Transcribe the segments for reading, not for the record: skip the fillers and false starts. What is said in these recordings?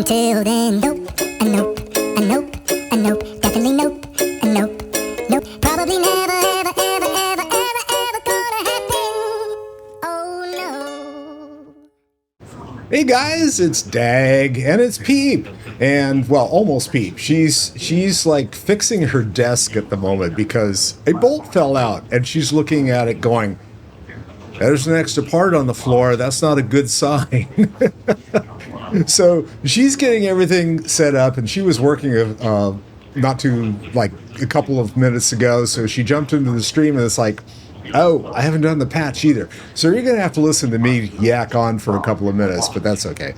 Until then, nope, a nope, a nope, a nope, definitely nope, a nope, nope, probably never, ever, ever, ever, ever, ever gonna happen. Oh no. Hey guys, it's Dag and it's Peep. And well, almost Peep. She's like fixing her desk at the moment because a bolt fell out and she's looking at it going, there's an extra part on the floor. That's not a good sign. So she's getting everything set up, and she was working not too like a couple of minutes ago. So she jumped into the stream, and it's like, oh, I haven't done the patch either. So you're gonna have to listen to me yak on for a couple of minutes, but that's okay.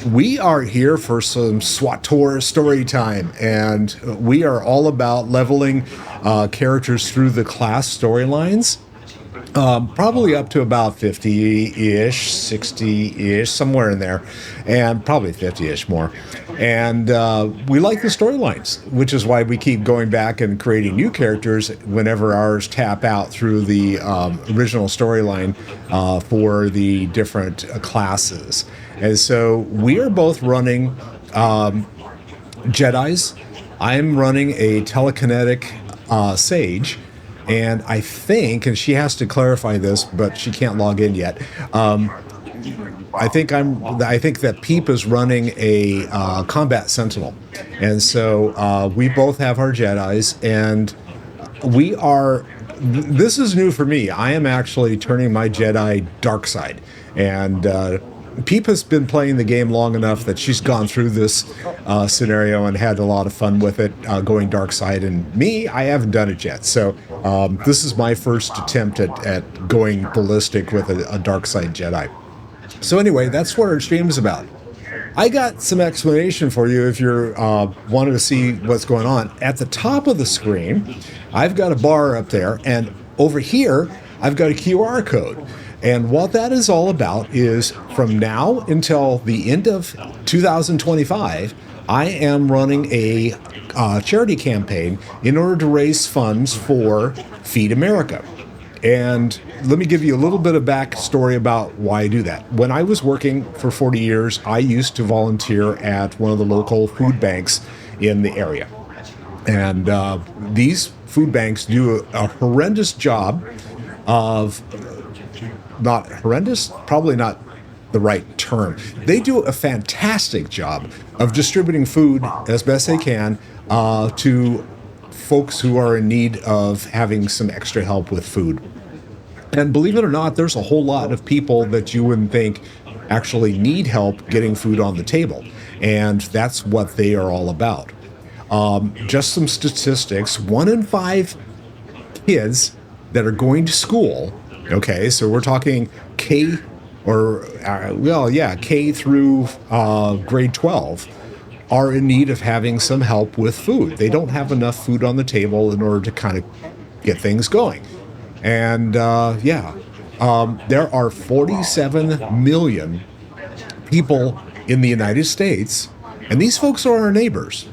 We are here for some SWTOR story time, and we are all about leveling characters through the class storylines. Probably up to about 50-ish, 60-ish, somewhere in there, and probably 50-ish more. And we like the storylines, which is why we keep going back and creating new characters whenever ours tap out through the original storyline for the different classes. And so we are both running Jedis. I'm running a telekinetic Sage. And I think, and she has to clarify this, but she can't log in yet. I think that Peep is running a combat sentinel, and so we both have our Jedis, and we are. This is new for me. I am actually turning my Jedi dark side, and Peep has been playing the game long enough that she's gone through this scenario and had a lot of fun with it, going dark side. And me, I haven't done it yet. So this is my first attempt at going ballistic with a dark side Jedi. So anyway, that's what our stream is about. I got some explanation for you if you're wanting to see what's going on. At the top of the screen, I've got a bar up there, and over here, I've got a QR code. And what that is all about is from now until the end of 2025, I am running a charity campaign in order to raise funds for Feed America. And let me give you a little bit of backstory about why I do that. When I was working for 40 years, I used to volunteer at one of the local food banks in the area. And these food banks do a horrendous job of... Not horrendous, probably not the right term. They do a fantastic job of distributing food as best they can to folks who are in need of having some extra help with food. And believe it or not, there's a whole lot of people that you wouldn't think actually need help getting food on the table. And that's what they are all about. Just some statistics, 1 in 5 kids that are going to school. Okay, so we're talking K through grade 12 are in need of having some help with food. They don't have enough food on the table in order to kind of get things going. And there are 47 million people in the United States, and these folks are our neighbors.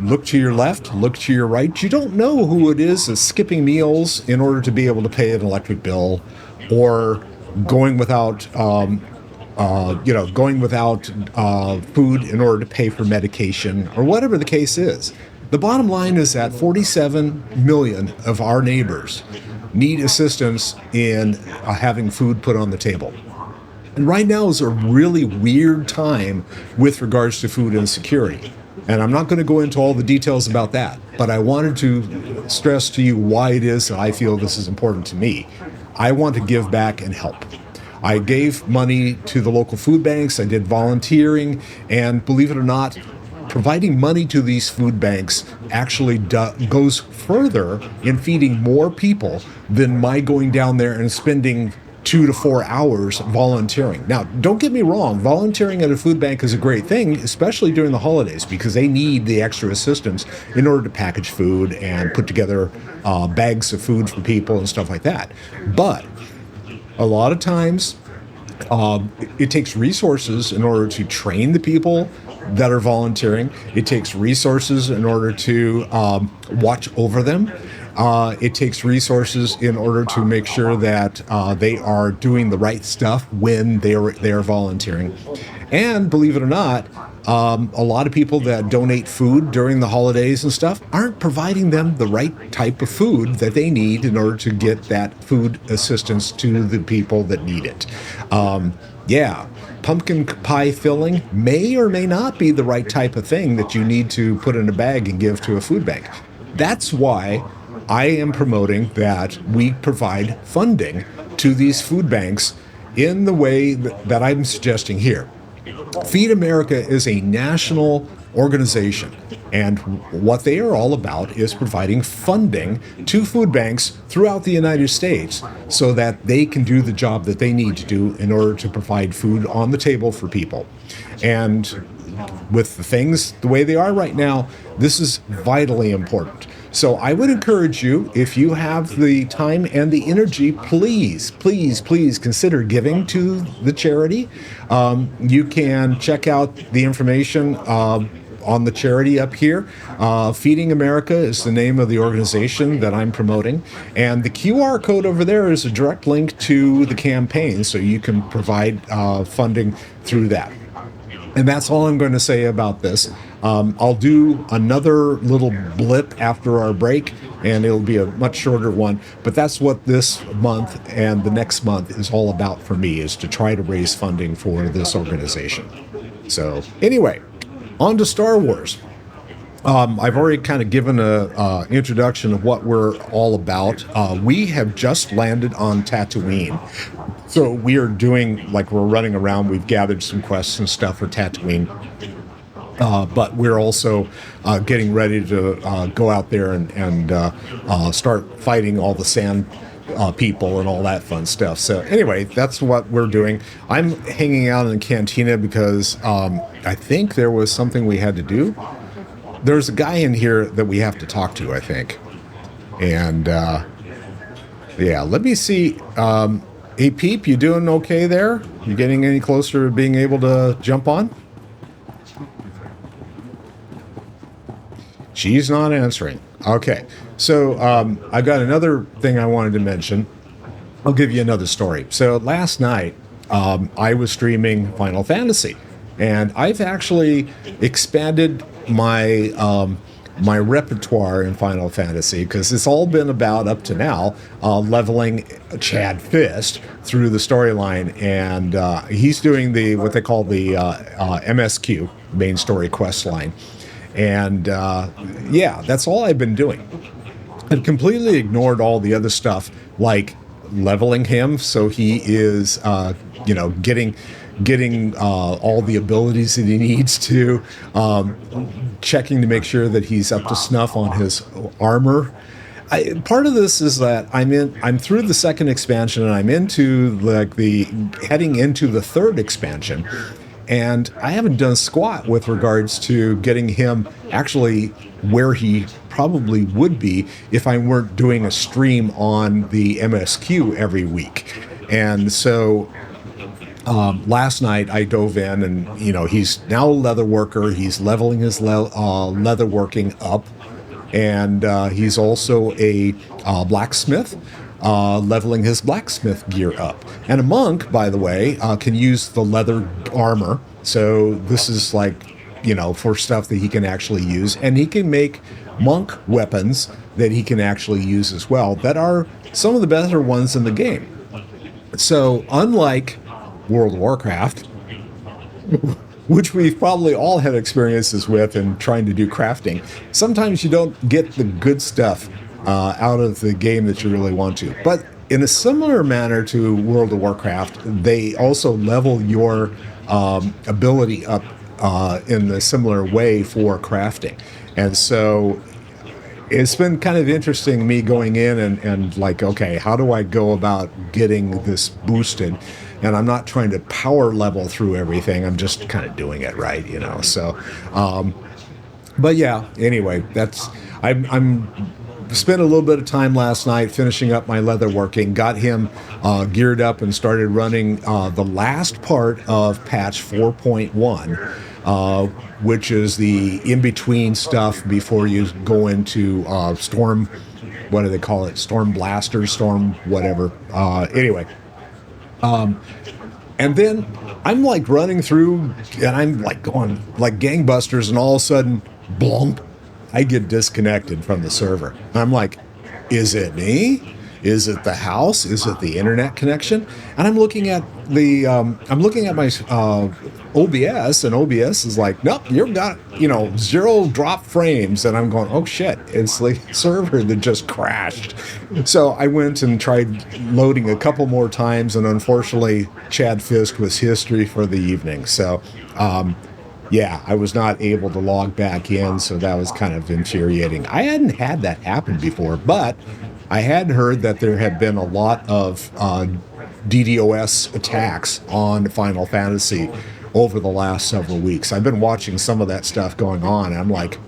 Look to your left, look to your right. You don't know who it is that's skipping meals in order to be able to pay an electric bill, or going without, food in order to pay for medication, or whatever the case is. The bottom line is that 47 million of our neighbors need assistance in having food put on the table. And right now is a really weird time with regards to food insecurity. And I'm not going to go into all the details about that, but I wanted to stress to you why it is that I feel this is important to me. I want to give back and help. I gave money to the local food banks, I did volunteering, and believe it or not, providing money to these food banks actually goes further in feeding more people than my going down there and spending 2 to 4 hours volunteering. Now, don't get me wrong, volunteering at a food bank is a great thing, especially during the holidays, because they need the extra assistance in order to package food and put together bags of food for people and stuff like that. But a lot of times, it takes resources in order to train the people that are volunteering. It takes resources in order to watch over them. It takes resources in order to make sure that they are doing the right stuff when they are volunteering. And believe it or not, a lot of people that donate food during the holidays and stuff aren't providing them the right type of food that they need in order to get that food assistance to the people that need it. Yeah, pumpkin pie filling may or may not be the right type of thing that you need to put in a bag and give to a food bank. That's why I am promoting that we provide funding to these food banks in the way that I'm suggesting here. Feed America is a national organization, and what they are all about is providing funding to food banks throughout the United States so that they can do the job that they need to do in order to provide food on the table for people. And with the things the way they are right now, this is vitally important. So I would encourage you, if you have the time and the energy, please, please, please consider giving to the charity. You can check out the information on the charity up here. Feeding America is the name of the organization that I'm promoting. And the QR code over there is a direct link to the campaign, so you can provide funding through that. And that's all I'm going to say about this. I'll do another little blip after our break, and it'll be a much shorter one. But that's what this month and the next month is all about for me, is to try to raise funding for this organization. So anyway, on to Star Wars. I've already kind of given an introduction of what we're all about. We have just landed on Tatooine. So we are doing, like, we're running around. We've gathered some quests and stuff for Tatooine. But we're also getting ready to go out there and start fighting all the sand people and all that fun stuff. So anyway, that's what we're doing. I'm hanging out in the cantina because I think there was something we had to do. There's a guy in here that we have to talk to, I think. And yeah, let me see. Hey, Peep, you doing okay there? You getting any closer to being able to jump on? She's not answering. Okay. So I've got another thing I wanted to mention. I'll give you another story. So last night, I was streaming Final Fantasy. And I've actually expanded my my repertoire in Final Fantasy, because it's all been about, up to now, leveling Chad Fist through the storyline, and he's doing the what they call the MSQ, main story quest line, and yeah, that's all I've been doing. I've completely ignored all the other stuff, like leveling him so he is, getting all the abilities that he needs to, checking to make sure that he's up to snuff on his armor. Part of this is that I'm through the second expansion, and I'm into heading into the third expansion, and I haven't done squat with regards to getting him actually where he probably would be if I weren't doing a stream on the MSQ every week. And so last night I dove in, and he's now a leather worker. He's leveling his leather working up, and he's also a blacksmith, leveling his blacksmith gear up. And a monk, by the way, can use the leather armor. So this is for stuff that he can actually use, and he can make monk weapons that he can actually use as well, that are some of the better ones in the game. So unlike World of Warcraft, which we've probably all had experiences with in trying to do crafting, sometimes you don't get the good stuff out of the game that you really want to. But in a similar manner to World of Warcraft, they also level your ability up in a similar way for crafting. And so it's been kind of interesting, me going in and okay, how do I go about getting this boosted? And I'm not trying to power level through everything. I'm just kind of doing it right, So, but yeah. Anyway, I'm spent a little bit of time last night finishing up my leather working. Got him geared up and started running the last part of patch 4.1. Which is the in-between stuff before you go into Storm what do they call it? Storm blaster, storm whatever. Anyway. And then I'm like running through and I'm like going like gangbusters, and all of a sudden, blump, I get disconnected from the server. And I'm like, is it me? Is it the house? Is it the internet connection? And I'm looking at my OBS, and OBS is like, nope, you've got 0 drop frames. And I'm going, oh shit, it's the server that just crashed. So I went and tried loading a couple more times, and unfortunately, Chad Fisk was history for the evening. So, yeah, I was not able to log back in, so that was kind of infuriating. I hadn't had that happen before, but I had heard that there had been a lot of DDoS attacks on Final Fantasy over the last several weeks. I've been watching some of that stuff going on, and I'm like,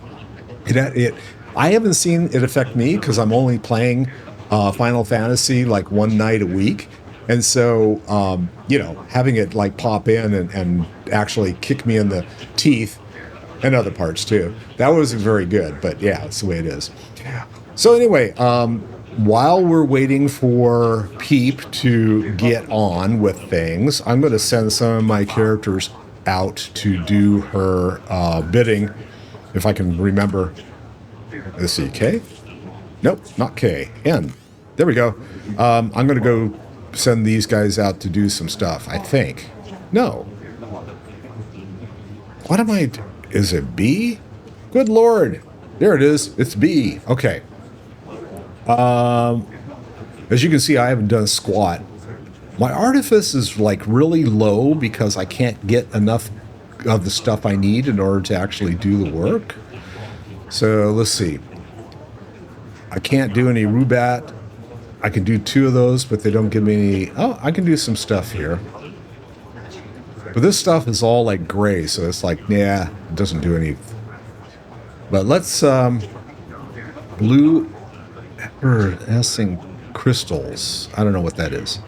I haven't seen it affect me because I'm only playing Final Fantasy like one night a week. And so, having it like pop in and actually kick me in the teeth and other parts too, that wasn't very good. But yeah, it's the way it is. So anyway, while we're waiting for Peep to get on with things, I'm going to send some of my characters out to do her bidding, if I can remember. Let's see, K? Nope, not K. N. There we go. I'm going to go send these guys out to do some stuff, I think. No. What am I... Is it B? Good Lord. There it is. It's B. Okay. As you can see, I haven't done squat. My artifice is like really low because I can't get enough of the stuff I need in order to actually do the work. So let's see. I can't do any Rubat. I can do 2 of those, but they don't give me any... Oh, I can do some stuff here. But this stuff is all like gray, so it's like, yeah, it doesn't do any... But let's... Blue effervescing crystals. I don't know what that is.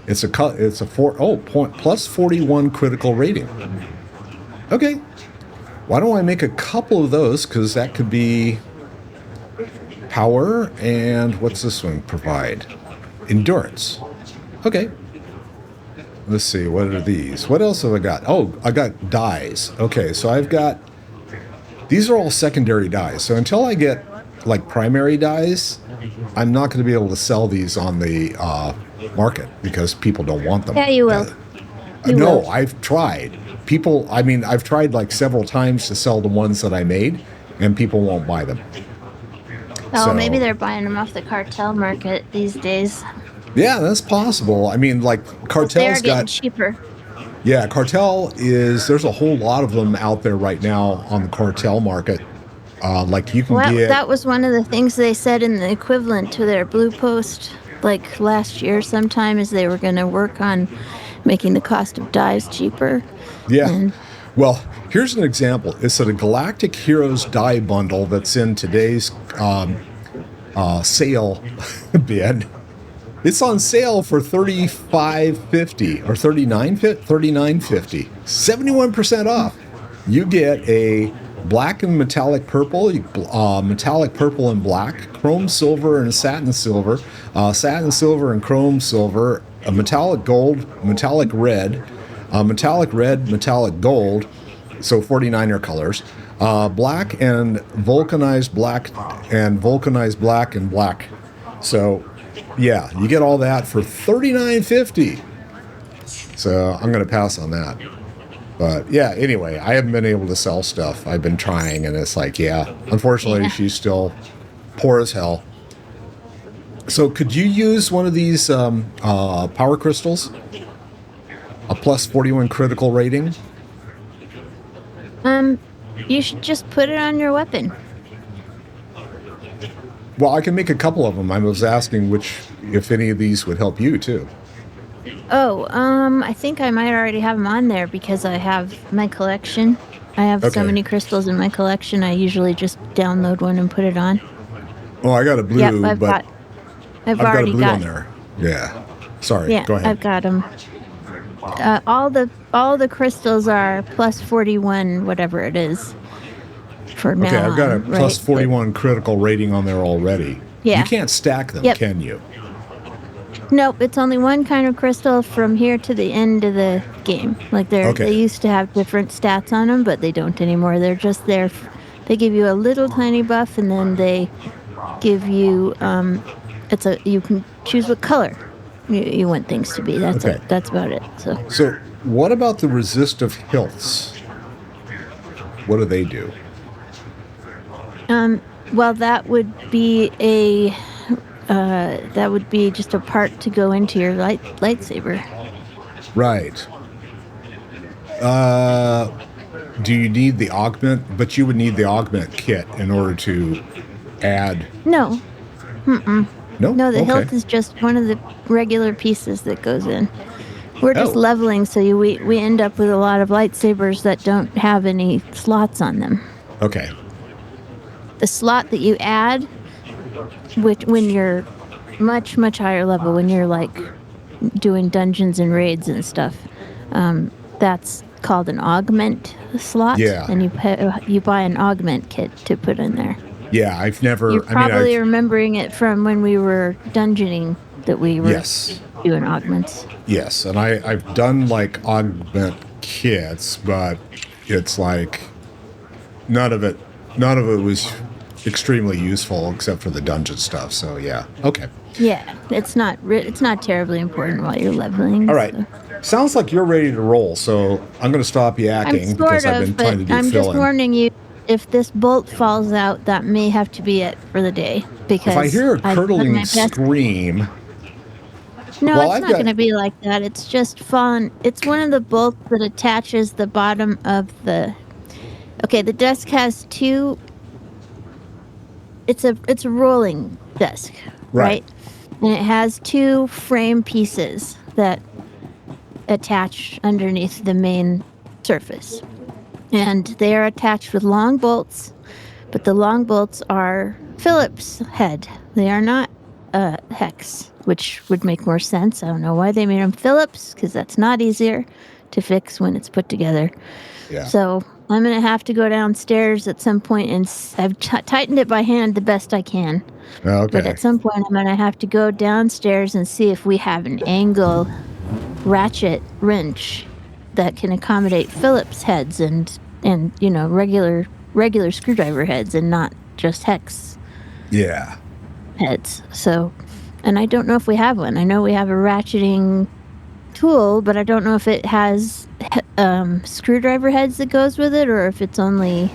It's a plus 41 critical rating. Okay. Why don't I make a couple of those? Because that could be power, and what's this one provide? Endurance. Okay. Let's see, what are these? What else have I got? Oh, I got dyes. Okay, so I've got... These are all secondary dyes. So until I get, like, primary dyes, I'm not going to be able to sell these on the market because people don't want them. Yeah, you will. No, I've tried. I've tried, like, several times to sell the ones that I made, and people won't buy them. Oh, so, maybe they're buying them off the cartel market these days. Yeah, that's possible. I mean, like, Cartel's got cheaper. Yeah, Cartel there's a whole lot of them out there right now on the Cartel market. Like you can get... That was one of the things they said in the equivalent to their Blue Post, like last year sometime, is they were going to work on making the cost of dyes cheaper. Yeah. Well, here's an example. It's a Galactic Heroes dye bundle that's in today's sale bid. It's on sale for $35.50 or $39.50, 71% off. You get a black and metallic purple, metallic purple and black, chrome silver and satin silver and chrome silver, a metallic gold, metallic red, metallic gold, so 49er colors, black and vulcanized black and black. So yeah, you get all that for $39.50. So I'm going to pass on that. But yeah, anyway, I haven't been able to sell stuff. I've been trying, and it's like, yeah, unfortunately, she's still poor as hell. So could you use one of these power crystals? A plus 41 critical rating? You should just put it on your weapon. Well, I can make a couple of them. I was asking if any of these would help you too. Oh, I think I might already have them on there because I have my collection. I have so many crystals in my collection. I usually just download one and put it on. Oh, I got a blue, I've got a blue on there. Yeah. Sorry. Yeah, go ahead. I've got them. All the crystals are plus 41, whatever it is. For now. Okay, I've got a plus 41 critical rating on there already. You Yeah. can't stack them, Yep. can you? Nope, it's only one kind of crystal from here to the end of the game. Like they Okay. used to have different stats on them, but they don't anymore. They're just there. They give you a little tiny buff, and then they give you you can choose what color you want things to be. Okay. That's about it. So what about the resistive hilts? What do they do? Well, that would be just a part to go into your lightsaber. Right. Do you need the augment? But you would need the augment kit in order to add. No. No. No, the okay. hilt is just one of the regular pieces that goes in. We're just Oh. leveling, so we end up with a lot of lightsabers that don't have any slots on them. Okay. The slot that you add, when you're much, much higher level, when you're like doing dungeons and raids and stuff, that's called an augment slot. Yeah. And you buy an augment kit to put in there. Yeah, I've never. You're probably remembering it from when we were dungeoning that we were doing augments. Yes, and I've done like augment kits, but it's like none of it was extremely useful except for the dungeon stuff. So yeah, okay. Yeah, it's not terribly important while you're leveling. All right. So. Sounds like you're ready to roll, so I'm going to stop yakking because I've been trying to do I'm fill-in. just warning you. If this bolt falls out, that may have to be it for the day. Because if I hear a curdling scream... No, well, it's not going to be like that. It's just fun. It's one of the bolts that attaches the bottom of the... Okay, the desk has two... It's a rolling desk, right? And it has two frame pieces that attach underneath the main surface. And they are attached with long bolts, but the long bolts are Phillips head. They are not hex, which would make more sense. I don't know why they made them Phillips, because that's not easier to fix when it's put together. Yeah. So I'm going to have to go downstairs at some point, and I've tightened it by hand the best I can. Okay. But at some point, I'm going to have to go downstairs and see if we have an angle ratchet wrench that can accommodate Phillips heads and regular screwdriver heads and not just hex heads. So, and I don't know if we have one. I know we have a ratcheting tool, but I don't know if it has screwdriver heads that goes with it or if it's only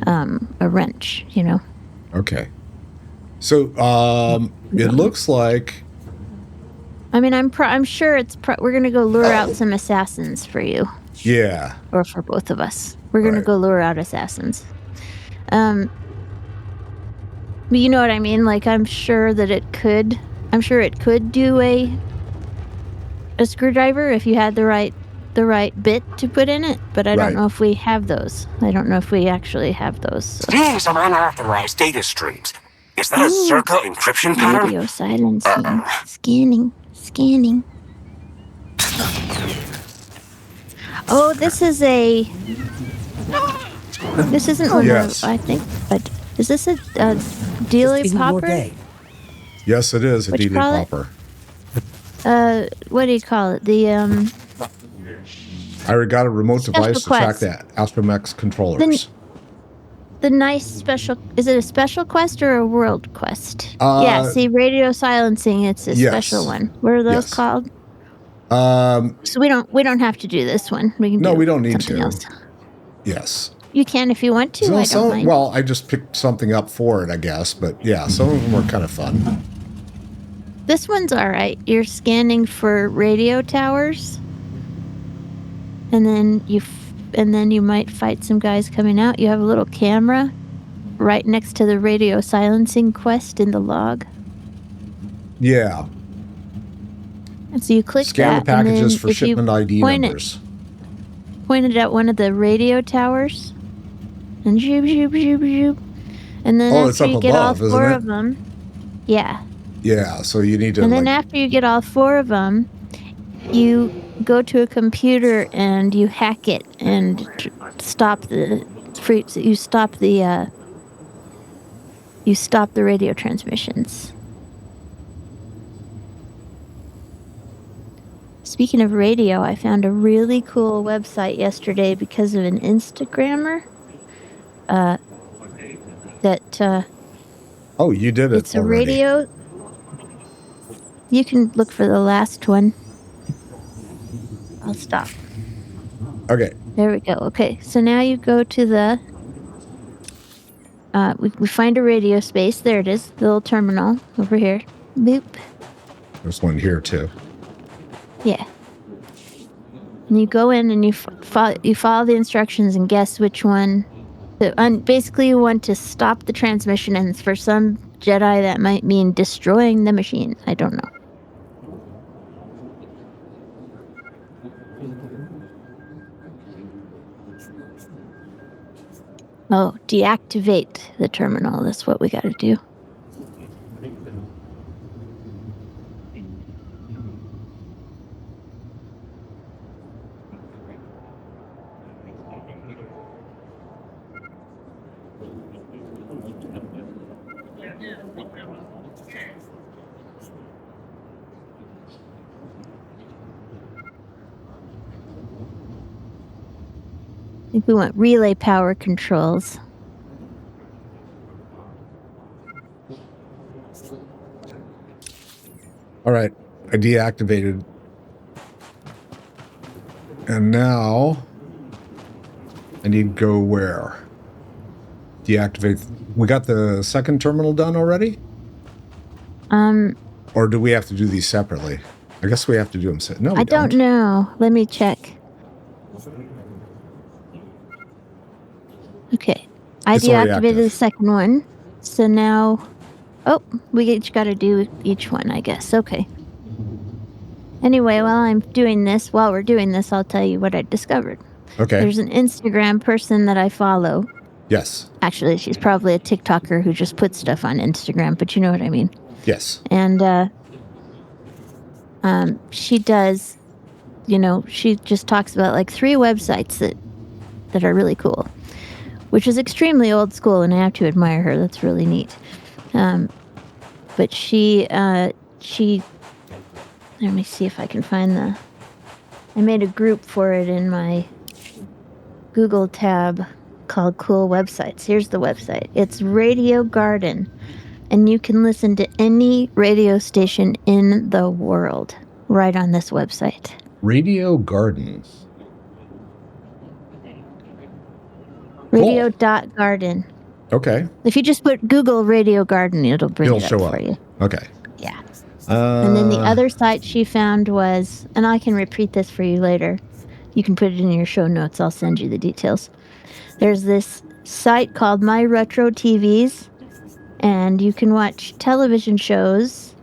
a wrench, Okay. So it looks like... I mean, I'm sure we're going to go lure out some assassins for you. Yeah. Or for both of us. We're going to go lure out assassins. But you know what I mean? Like, I'm sure it could do a screwdriver if you had the right bit to put in it, but I don't know if we have those. I don't know if we actually have those. So. Seeing some unauthorized data streams. Is that a circle encryption pattern? Radio silencing. Scanning. Oh, this isn't one of, I think, but is this a dealy popper? Yes, it is a dealy popper. What do you call it? The I got a remote device to track the Astromech controllers. The nice special... Is it a special quest or a world quest? Yeah, see, radio silencing, it's a special one. What are those called? So we don't have to do this one. We can do we don't need something to. Else. Yes. You can if you want to. I don't mind. Well, I just picked something up for it, I guess. But yeah, some of them were kind of fun. This one's all right. You're scanning for radio towers. And then you might fight some guys coming out. You have a little camera right next to the radio silencing quest in the log. Yeah. And so you click Scan the packages for shipment ID numbers. Point it at one of the radio towers. And zoop, zoop, zoop, zoop. And then after you get all four of them. Yeah. Yeah, so you need to... And then after you get all four of them, you go to a computer and you hack it and stop the radio transmissions. Speaking of radio, I found a really cool website yesterday because of an Instagrammer. Oh, you did it It's a already. radio. You can look for the last one. I'll stop. Okay. There we go. Okay, so now you go to the. We find a radio space. There it is. The little terminal over here. Boop. There's one here too. Yeah. And you go in and you follow the instructions and guess which one. Basically, you want to stop the transmission, and for some Jedi, that might mean destroying the machine. I don't know. Oh, deactivate the terminal. That's what we got to do. I think we want relay power controls. All right. I deactivated. And now I need to go where? Deactivate. We got the second terminal done already? Or do we have to do these separately? I guess we have to do them separately. No, we I don't know. Let me check. Okay. I It's already deactivated active. the second one. So now... Oh, we each got to do each one, I guess. Okay. Anyway, while we're doing this, I'll tell you what I discovered. Okay. There's an Instagram person that I follow. Yes. Actually, she's probably a TikToker who just puts stuff on Instagram, but you know what I mean. Yes. And she does, she just talks about like 3 websites that are really cool, which is extremely old school, and I have to admire her. That's really neat. But she let me see if I can find I made a group for it in my Google tab called Cool Websites. Here's the website. It's Radio Garden, and you can listen to any radio station in the world right on this website. Radio Garden. Radio.garden. Okay. If you just put Google Radio Garden, it'll bring it up show for you. Okay. Yeah. And then the other site she found was, and I can repeat this for you later. You can put it in your show notes. I'll send you the details. There's this site called My Retro TVs, and you can watch television shows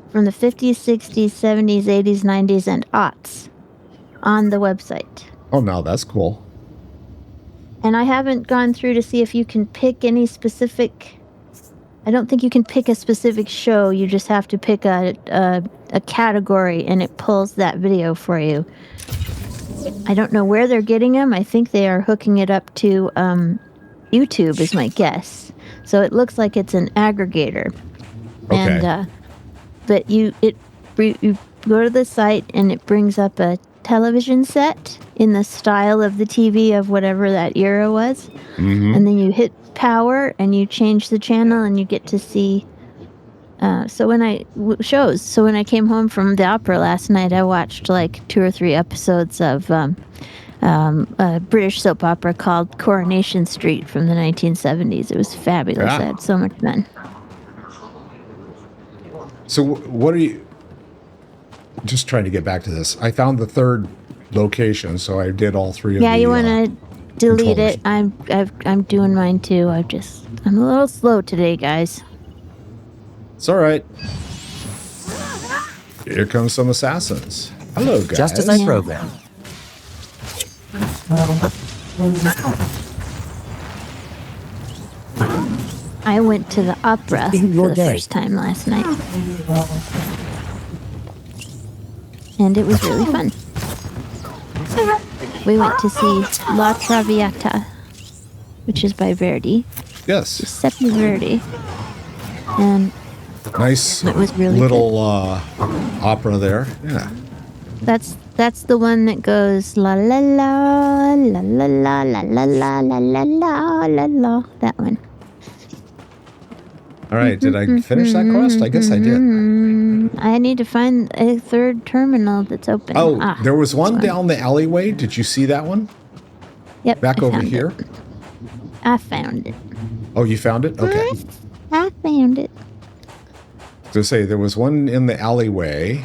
from the 50s, 60s, 70s, 80s, 90s, and aughts on the website. Oh, no, that's cool. And I haven't gone through to see if you can pick any specific... I don't think you can pick a specific show. You just have to pick a category, and it pulls that video for you. I don't know where they're getting them. I think they are hooking it up to YouTube, is my guess. So it looks like it's an aggregator. Okay. And but you go to the site, and it brings up a television set in the style of the TV of whatever that era was. Mm-hmm. And then you hit power, and you change the channel, and you get to see so when I came home from the opera last night, I watched like 2 or 3 episodes of a British soap opera called Coronation Street from the 1970s. It was fabulous. Yeah. I had so much fun. So what are you... Just trying to get back to this. I found the third location, so I did all 3 of Yeah, the... you want to delete controllers. it? I'm doing mine too. I'm a little slow today, guys. It's all right. Here comes some assassins. Hello, guys. Just as I programmed. I went to the opera for Your the day. first time last night. And it was really fun. We went to see La Traviata, which is by Verdi. Yes. Giuseppe Verdi. And Nice it was really little opera there. Yeah. That's the one that goes la la la la la la la la la la la la la la. That one. All right, did I finish that quest? I guess I did. I need to find a third terminal that's open. Oh, there was this one down the alleyway. Did you see that one? Yep. Back I over found here. it. I found it. Oh, you found it? Okay. I found it. So say there was one in the alleyway.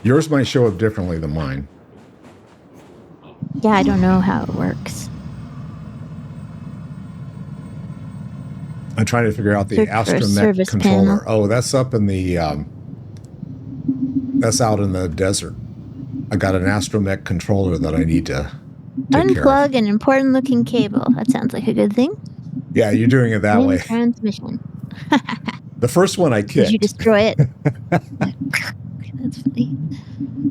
Yours might show up differently than mine. Yeah, I don't know how it works. I'm trying to figure out the Search for astromech service controller. panel. Oh, that's up in the that's out in the desert. I got an astromech controller that I need to take care of. Unplug an important looking cable. That sounds like a good thing. Yeah, you're doing it that Main way. transmission. The first one I kicked. Did you destroy it? That's funny.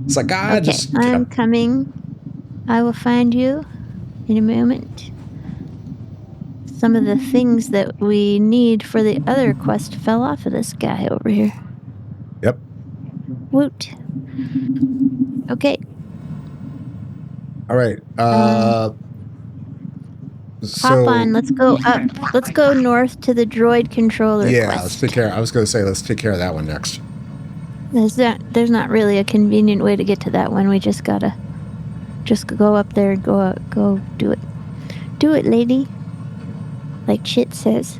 It's like, Okay, just... I'm coming. I will find you in a moment. Some of the things that we need for the other quest fell off of this guy over here. Yep. Woot. Okay. All right. Hop on. Let's go up. Let's go north to the droid controller yeah, quest. let's take care. I was going to say, let's take care of that one next. There's not really a convenient way to get to that one. We just gotta go up there and go do it. Do it, lady. Like Chit says.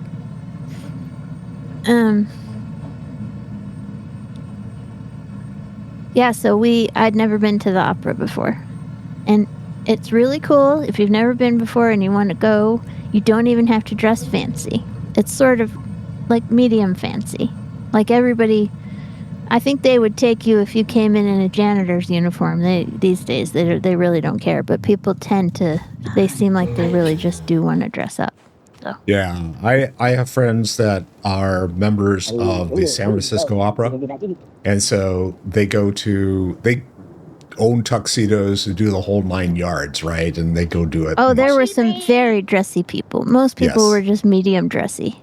Yeah, so I'd never been to the opera before. And it's really cool. If you've never been before and you want to go, you don't even have to dress fancy. It's sort of like medium fancy. Like everybody, I think they would take you if you came in a janitor's uniform. These days, they really don't care. But people they seem like they really just do want to dress up. So. Yeah, I have friends that are members of the San Francisco Opera. And so they own tuxedos to do the whole 9 yards, right? And they go do it. Oh, there were some very dressy people. Most people were just medium dressy.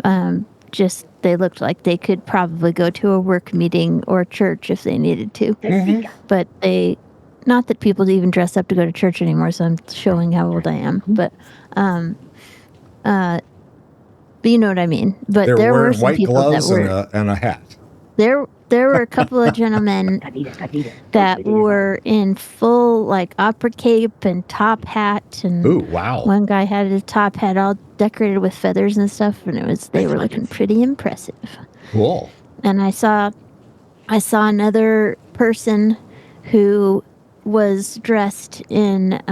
They looked like they could probably go to a work meeting or church if they needed to. Mm-hmm. But not that people even dress up to go to church anymore, so I'm showing how old I am. But you know what I mean. But there were some white people gloves that were and a hat. There were a couple of gentlemen that were in full like opera cape and top hat, and ooh, wow. One guy had his top hat all decorated with feathers and stuff, and they were looking pretty impressive. Cool. And I saw another person who was dressed in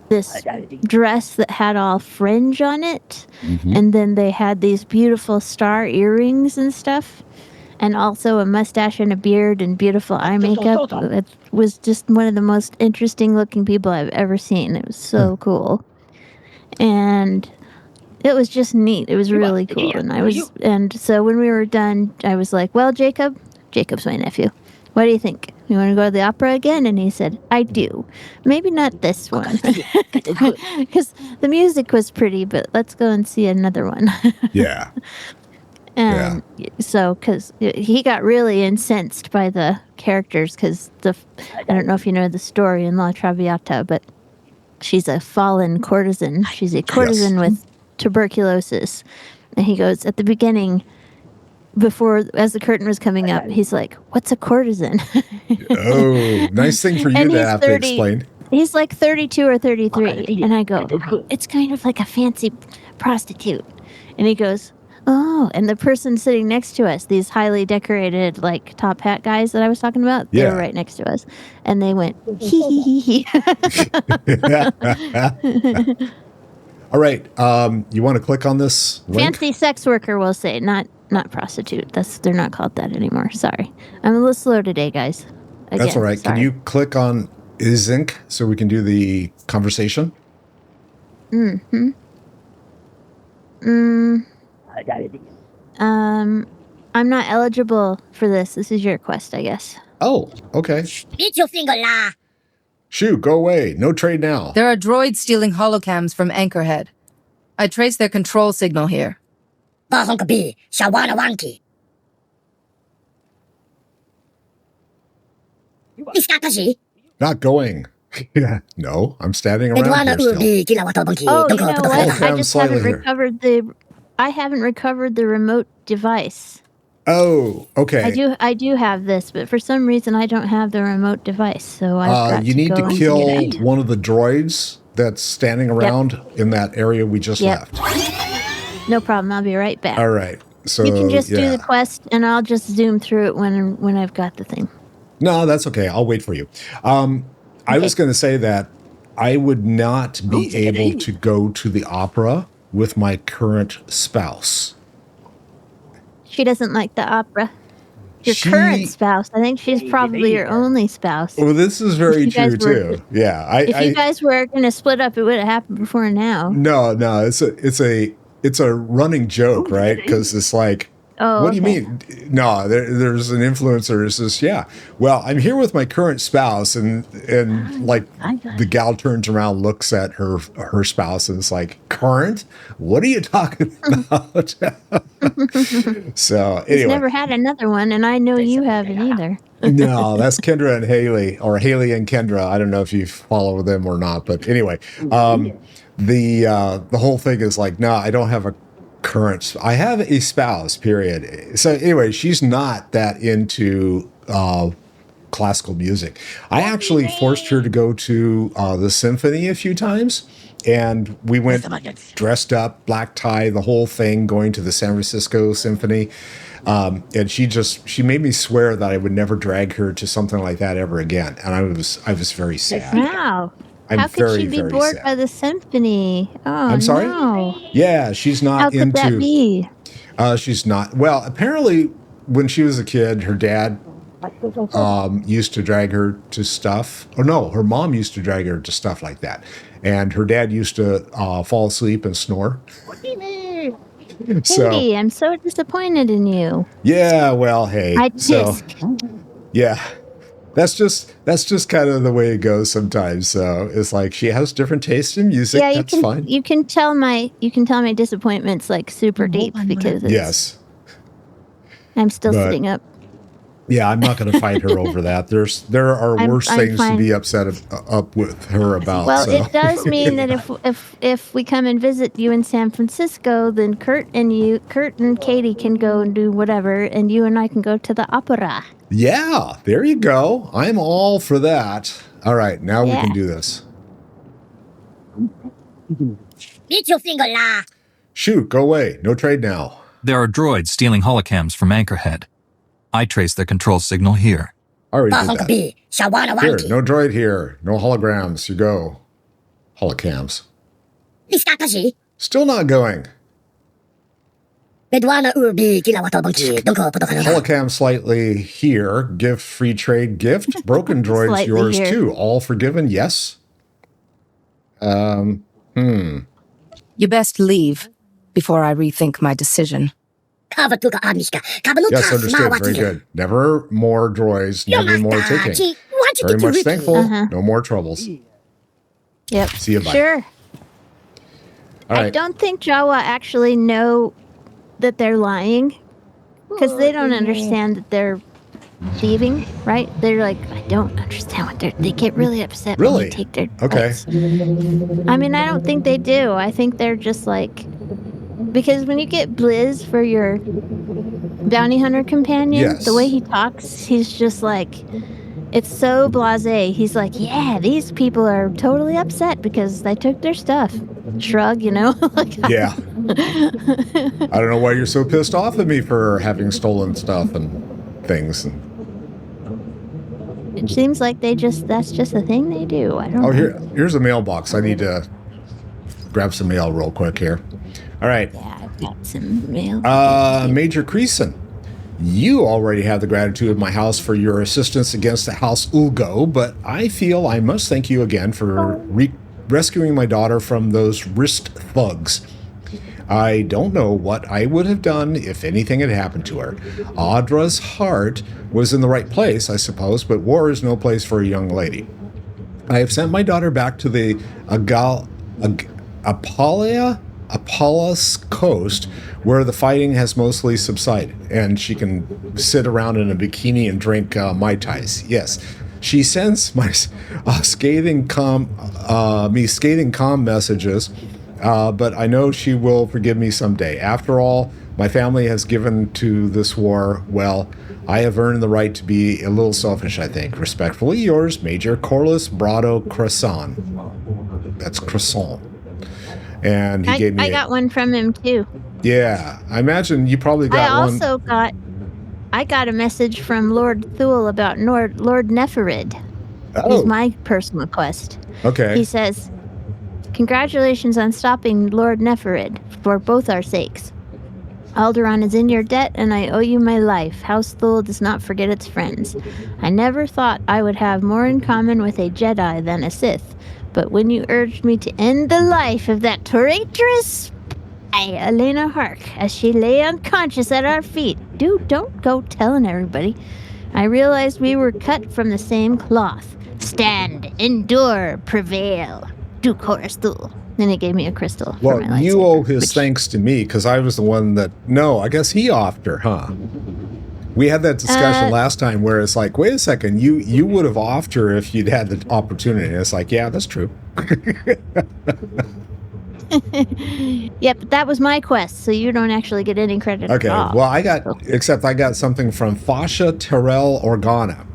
this dress that had all fringe on it, and then they had these beautiful star earrings and stuff. And also a mustache and a beard and beautiful eye makeup. It was just one of the most interesting looking people I've ever seen. It was so cool. And it was just neat. It was really cool. And so when we were done, I was like, well, Jacob's my nephew. What do you think? You want to go to the opera again? And he said, I do. Maybe not this one. Because the music was pretty, but let's go and see another one. Yeah. And so, because he got really incensed by the characters, because I don't know if you know the story in La Traviata, but she's a fallen courtesan. She's a courtesan with tuberculosis. And he goes, at the beginning, as the curtain was coming up, he's like, what's a courtesan? Oh, nice thing for you to have to explain. He's like 32 or 33. And I go, it's kind of like a fancy prostitute. And he goes, oh, and the person sitting next to us, these highly decorated, like, top hat guys that I was talking about, they were right next to us. And they went, hee hee hee hee. All right. You want to click on this link? Fancy sex worker, we'll say, not prostitute. They're not called that anymore. Sorry. I'm a little slow today, guys. Again, that's all right. Sorry. Can you click on Zinc so we can do the conversation? I'm not eligible for this. This is your quest, I guess. Oh, okay. Eat your finger, la. Shoo, go away. No trade now. There are droids stealing holocams from Anchorhead. I traced their control signal here. Bahonkabi, Shawana Wanki. Not going. Yeah. No, I'm standing around here still. Oh, you know what? I Holocam just slightly haven't here. recovered I haven't recovered the remote device. Oh, okay. I do have this, but for some reason I don't have the remote device, so I've got You need to go and kill get it. one of the droids that's standing around in that area we just left. No problem. I'll be right back. All right. So You can just do yeah. the quest, and I'll just zoom through it when I've got the thing. No, that's okay. I'll wait for you. I was going to say that I would not be able to go to the opera with my current spouse. She doesn't like the opera. Your She- current spouse. I think she's probably your only spouse. Well, this is very you guys true were- too. Yeah, If you guys were going to split up, it would have happened before now. No, it's a running joke, right? Because it's like, Oh, what do you okay. mean? No, there's an influencer who says, yeah, well, I'm here with my current spouse, and like the gal turns around, looks at her spouse, and it's like, current? What are you talking about? So He's anyway, never had another one, and I know you haven't either. no, that's Kendra and Haley, or Haley and Kendra. I don't know if you follow them or not, but anyway, the whole thing is like, no, I don't have a current. I have a spouse. Period. So anyway, she's not that into classical music. I actually forced her to go to the symphony a few times, and we went dressed up, black tie, the whole thing, going to the San Francisco Symphony. And she made me swear that I would never drag her to something like that ever again. And I was very sad. Wow. I'm How could very, she be very bored sad. by the symphony? Oh, I'm sorry? no. Yeah, she's not How could into. that be? She's not. Well, apparently, when she was a kid, her dad used to drag her to stuff. Or no, her mom used to drag her to stuff like that, and her dad used to fall asleep and snore. So Hey, I'm so disappointed in you. yeah, well, hey, I so just yeah, that's just kind of the way it goes sometimes. So it's like she has different tastes in music. yeah, you That's can fine. you can tell my disappointment's like super deep because Yes. I'm still But- sitting up. Yeah, I'm not going to fight her over that. There are worse I'm things to fine. be upset up with her about. Well, so. it does mean that if we come and visit you in San Francisco, then Kurt and Katie can go and do whatever, and you and I can go to the opera. Yeah, there you go. I'm all for that. All right, now we can Yeah. do this. Eat your finger, la. Shoot, go away. No trade now. There are droids stealing holocams from Anchorhead. I trace their control signal here. I already did that. B. Shawana Here, Wanki. no droid here. No holograms. You go. Holocams. Istakashi. Still not going. Bedwana Urbi Kilawata Bunki. Dunko Potokana. Holocam slightly here. Gift, free trade, gift. Broken droids, Slightly yours here. too. All forgiven, yes. You best leave before I rethink my decision. Kavatuka Amishka. Kabanuka. Yes, understood. Very good. Never more droids, never more taking. Very much thankful. No more troubles. Yep. See you, bye. Sure. All I right. don't think Jawa actually know that they're lying because they don't understand that they're thieving, right? They're like, I don't understand what they get really upset when Really? you take their Okay. rights. I mean, I don't think they do. I think they're just like, because when you get Blizz for your bounty hunter companion, Yes. the way he talks, he's just like, it's so blasé. He's like, yeah, these people are totally upset because they took their stuff. Shrug, you know? Like, Yeah. I don't know why you're so pissed off at me for having stolen stuff and things. And, it seems like that's just a thing they do. I don't oh, know. here's a mailbox. I need to grab some mail real quick here. All right. Yeah, I've got some mail. Major Creason, you already have the gratitude of my house for your assistance against the House Ulgo, but I feel I must thank you again for rescuing my daughter from those wrist thugs. I don't know what I would have done if anything had happened to her. Audra's heart was in the right place, I suppose, but war is no place for a young lady. I have sent my daughter back to the Apollos coast, where the fighting has mostly subsided, and she can sit around in a bikini and drink Mai Tais. Yes. She sends my scathing calm messages, but I know she will forgive me someday. After all, my family has given to this war. Well, I have earned the right to be a little selfish, I think. Respectfully yours, Major Corliss Brado Cresson. That's Cresson. And he gave me. I got one from him too. Yeah, I imagine you probably got one. I got a message from Lord Thule about Lord Neferid. Who's my personal quest. Okay. He says, "Congratulations on stopping Lord Neferid for both our sakes. Alderaan is in your debt, and I owe you my life. House Thule does not forget its friends. I never thought I would have more in common with a Jedi than a Sith, but when you urged me to end the life of that traitorous Elena Hark, as she lay unconscious at our feet, don't go telling everybody. I realized we were cut from the same cloth. Stand, endure, prevail. Do chorus Thule." Then he gave me a crystal. Well, for my you lightsaber, owe his thanks to me because I was the one that. No, I guess he offed her, huh? We had that discussion last time where it's like, wait a second, you would have offed her if you'd had the opportunity. And it's like, yeah, that's true. Yeah, but that was my quest, so you don't actually get any credit Okay, at all. well, I got something from Fasha Terrell Organa.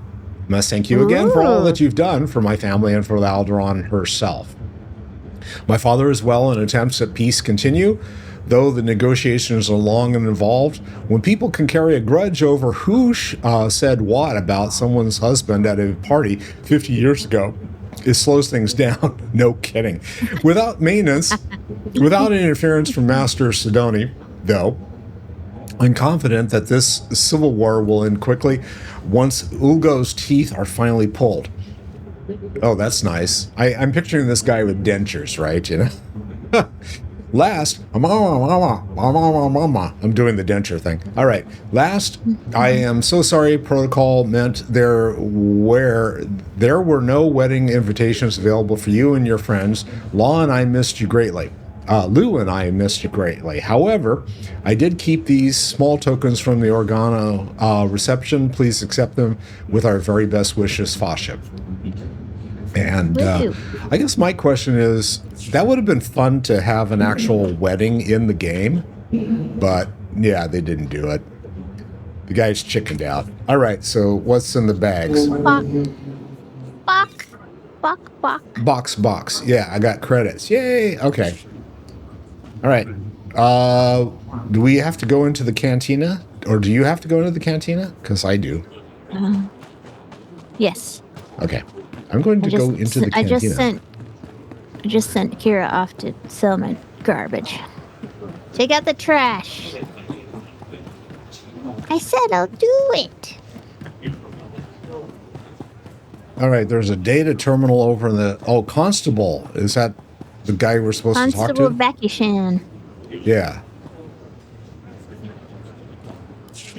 Must thank you again for all that you've done for my family and for Alderaan herself. My father is well, and attempts at peace continue, though the negotiations are long and involved. When people can carry a grudge over who said what about someone's husband at a party 50 years ago, it slows things down. No kidding. Without maintenance, without interference from Master Sidoni, though, I'm confident that this civil war will end quickly once Ulgo's teeth are finally pulled. Oh, that's nice. I'm picturing this guy with dentures, right? You know? Last, I'm doing the denture thing. All right. Last, I am so sorry. Protocol meant there were no wedding invitations available for you and your friends. Law and I missed you greatly. Lou and I missed you greatly. However, I did keep these small tokens from the Organa reception. Please accept them with our very best wishes, Fasha. And I guess my question is, that would have been fun to have an actual wedding in the game, but yeah, they didn't do it. The guy's chickened out. All right, so what's in the bags? Box. Yeah, I got credits. Yay. Okay. All right. Do we have to go into the cantina, or do you have to go into the cantina? Because I do. Yes. Okay. I'm going to go into the cantina. I just sent Kira off to sell my garbage. Take out the trash. I said I'll do it. All right, there's a data terminal over in the... Oh, Constable. Is that the guy we're supposed to talk to? Constable Bakishan. Yeah.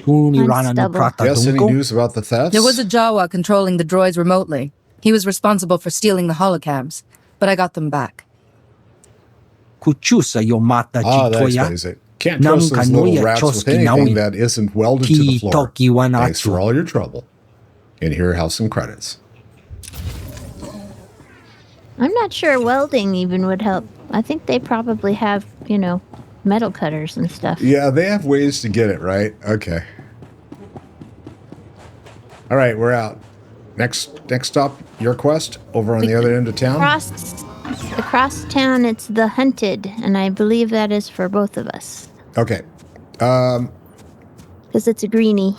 Constable. Yes, any news about the thefts? There was a Jawa controlling the droids remotely. He was responsible for stealing the holocams, but I got them back. That explains it. Can't trust those little rats with anything that isn't welded to the floor. Thanks for all your trouble. And here are some credits. I'm not sure welding even would help. I think they probably have, metal cutters and stuff. Yeah, they have ways to get it, right? Okay. All right, we're out. Next stop, your quest over on the other end of town? Across town, it's the Hunted, and I believe that is for both of us. Okay. Because it's a greenie.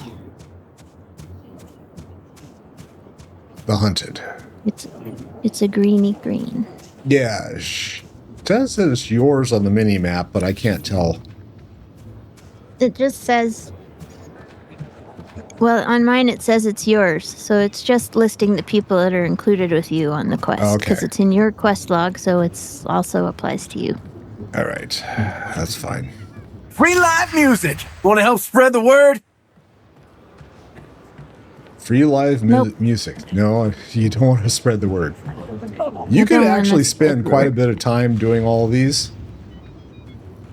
The Hunted. It's a greenie green. Yeah, it says that it's yours on the mini-map, but I can't tell. It just says... Well, on mine it says it's yours, so it's just listing the people that are included with you on the quest. Because it's in your quest log, so it's also applies to you. All right, that's fine. Free live music! Want to help spread the word? Free live music. No, you don't want to spread the word. You could actually spend quite a bit of time doing all of these.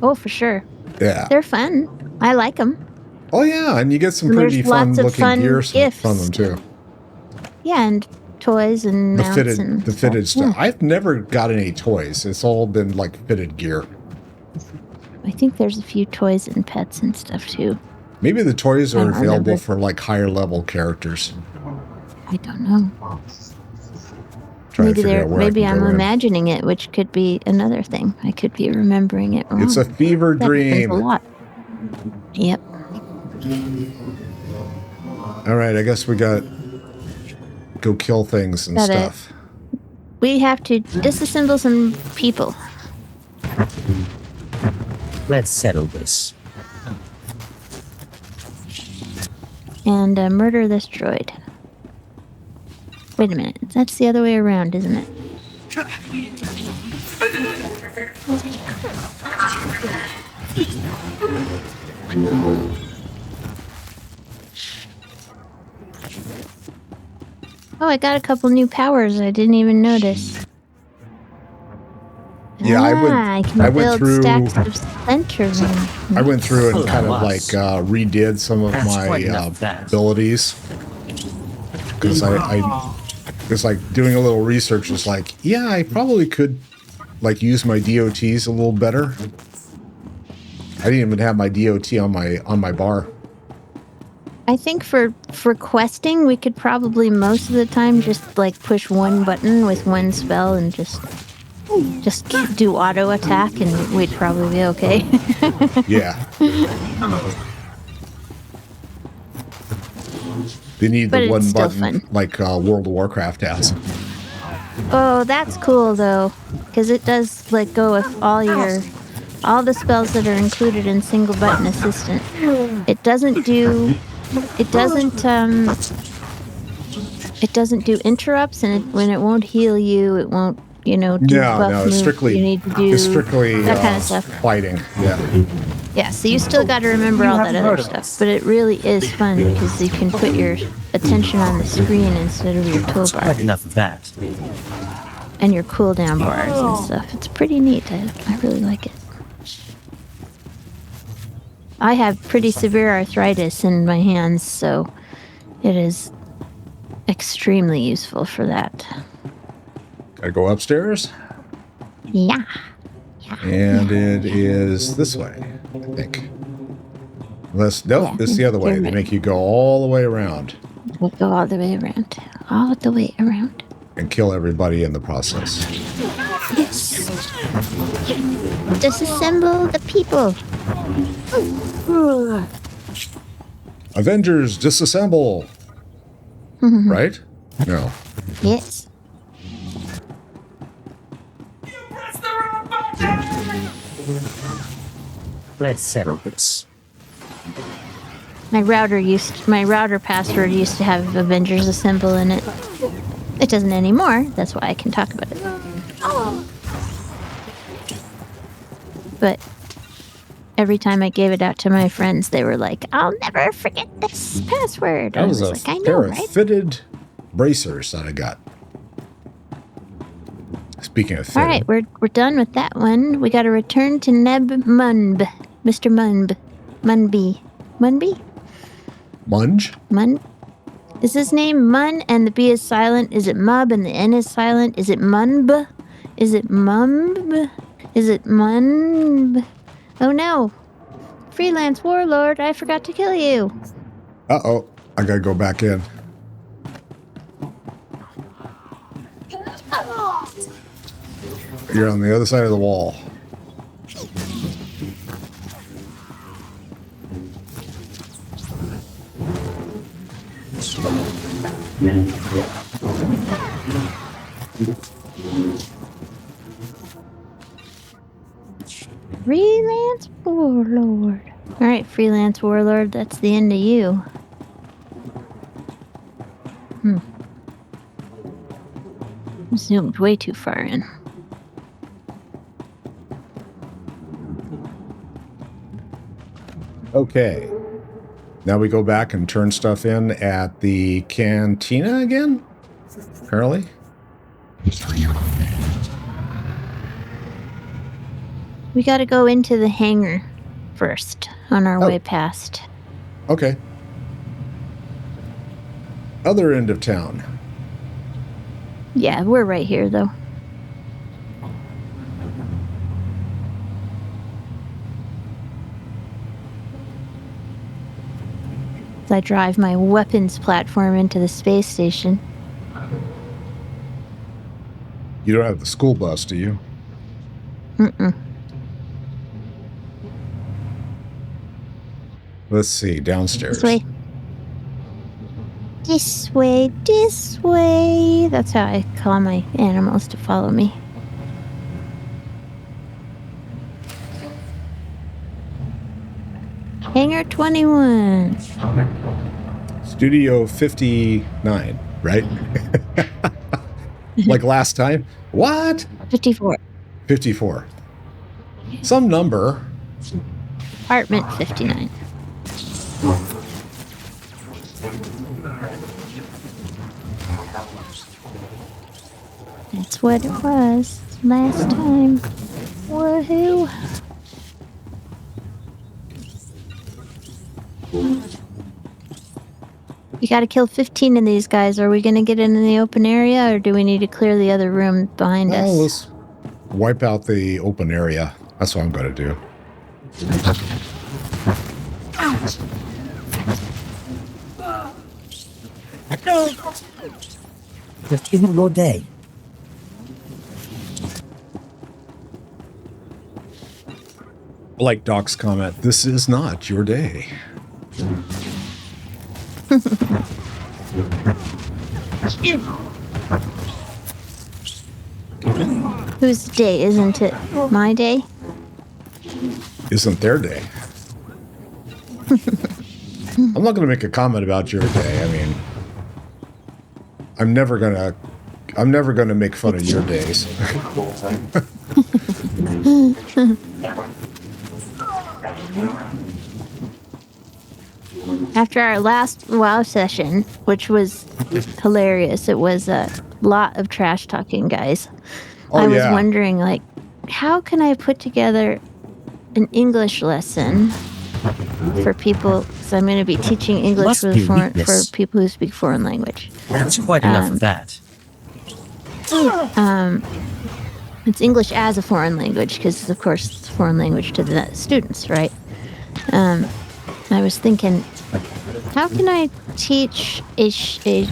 Oh, for sure. Yeah. They're fun. I like them. Oh, yeah, and you get some pretty fun-looking gear from them, too. Yeah, and toys and The mounts fitted, and the fitted stuff. Yeah. I've never got any toys. It's all been like fitted gear. I think there's a few toys and pets and stuff too. Maybe the toys I are don't available remember. for like higher level characters. I don't know. Trying to figure out where I Maybe can I'm go in. imagining it, which could be another thing. I could be remembering it wrong. It's a fever That happens dream. a lot. Yep. All right, I guess we got go kill things and Got it. stuff. We have to disassemble some people. Let's settle this. And murder this droid. Wait a minute. That's the other way around, isn't it? Oh, I got a couple new powers I didn't even notice. Yeah, I can I went build through. stacks of center. I went through and kind of like Plus. redid some of That's my quite enough of that. abilities because I it's like doing a little research. Was like, yeah, I probably could like use my DOTs a little better. I didn't even have my DOT on my bar. I think for questing, we could probably most of the time just like push one button with one spell and just do auto attack, and we'd probably be okay. Yeah. They need But the it's one still button fun. like World of Warcraft has. Oh, that's cool though, because it does let go of all the spells that are included in single button assistant. It doesn't do interrupts, and when it won't heal you, it won't do buff No, it's moves strictly you need to do. it's strictly that kind of stuff. fighting. Yeah. Yeah, so you still got to remember all that other stuff, but it really is fun because you can put your attention on the screen instead of your Quite toolbar enough of that. and your cooldown bars and stuff. It's pretty neat. I really like it. I have pretty severe arthritis in my hands, so it is extremely useful for that. Gotta go upstairs, Yeah. and it is this way, I think. Unless nope, Yeah, it's the other way. you're They right. make you go all the way around We'll go all the way around. All the way around. and kill everybody in the process. Yes. Disassemble the people. Avengers, disassemble! Right? No. Yes. Let's settle this. My router password used to have Avengers Assemble in it. It doesn't anymore. That's why I can talk about it. But every time I gave it out to my friends, they were like, "I'll never forget this password." That I was was a like, "I know, pair of right?" fitted bracers that I got. Speaking of fitted. All right, we're done with that one. We got to return to Neb Munb, Mr. Munb, Munby, Munge? Mun. Is his name Mun and the B is silent? Is it Mub and the N is silent? Is it Munb? Is it Mumb? Is it Munb? Oh no! Freelance warlord, I forgot to kill you. Uh-oh. I gotta go back in. You're on the other side of the wall. Freelance warlord. All right, freelance warlord. That's the end of you. Zoomed way too far in. Okay. Now we go back and turn stuff in at the cantina again? Apparently. We got to go into the hangar first on our Oh. way past. Okay. Other end of town. Yeah, we're right here, though. As I drive my weapons platform into the space station. You don't have the school bus, do you? Mm-mm. Let's see, downstairs. This way. This way, this way. That's how I call my animals to follow me. Hangar 21. Studio 59, right? Like last time? What? 54. 54. Some number. Apartment 59. That's what it was last time. Woohoo. You gotta kill 15 of these guys. Are we gonna get in the open area, or do we need to clear the other room behind us? Let's wipe out the open area. That's what I'm going to do. Just isn't your day. Like Doc's comment, this is not your day. Whose day? Isn't it my day? Isn't their day. I'm not going to make a comment about your day. I mean, I'm never going to make fun of your days. After our last WoW session, which was hilarious, it was a lot of trash talking, guys. I was wondering, like, how can I put together an English lesson for people? Because I'm going to be teaching English for people who speak foreign language. That's quite enough of that. It's English as a foreign language, because, of course, it's a foreign language to the students, right? I was thinking, how can I teach a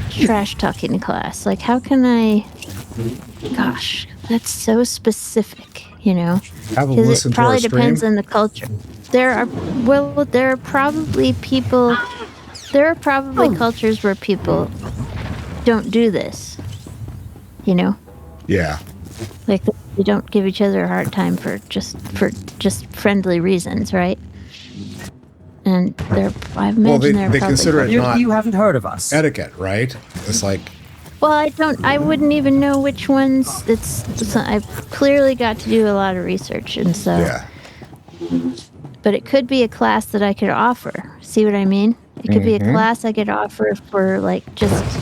trash talking class? Like, how can I... Gosh, that's so specific, you know? Because it probably depends on the culture. There are probably cultures where people don't do this, you know? Yeah. Like, they don't give each other a hard time for just friendly reasons, right? And I imagine they consider it not. You haven't heard of us. Etiquette, right? It's like. Well, I wouldn't even know which ones. I've clearly got to do a lot of research, and so. Yeah. But it could be a class that I could offer. See what I mean? It could be a class I could offer for, like, just,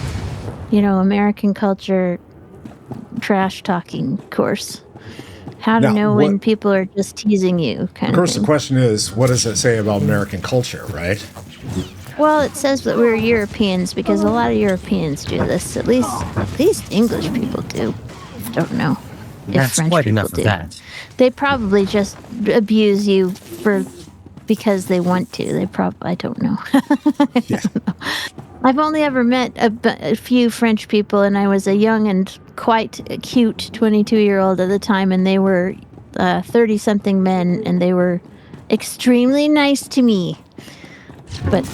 you know, American culture trash talking course. How to know when people are just teasing you, kind of. Of course, the question is, what does it say about American culture, right? Well, it says that we're Europeans, because a lot of Europeans do this. At least English people do. Don't know. That's French quite people enough do. of that. They probably just abuse you because they want to. I don't know. I don't know. I've only ever met a few French people, and I was a young and quite cute 22-year-old at the time, and they were 30-something men, and they were extremely nice to me. But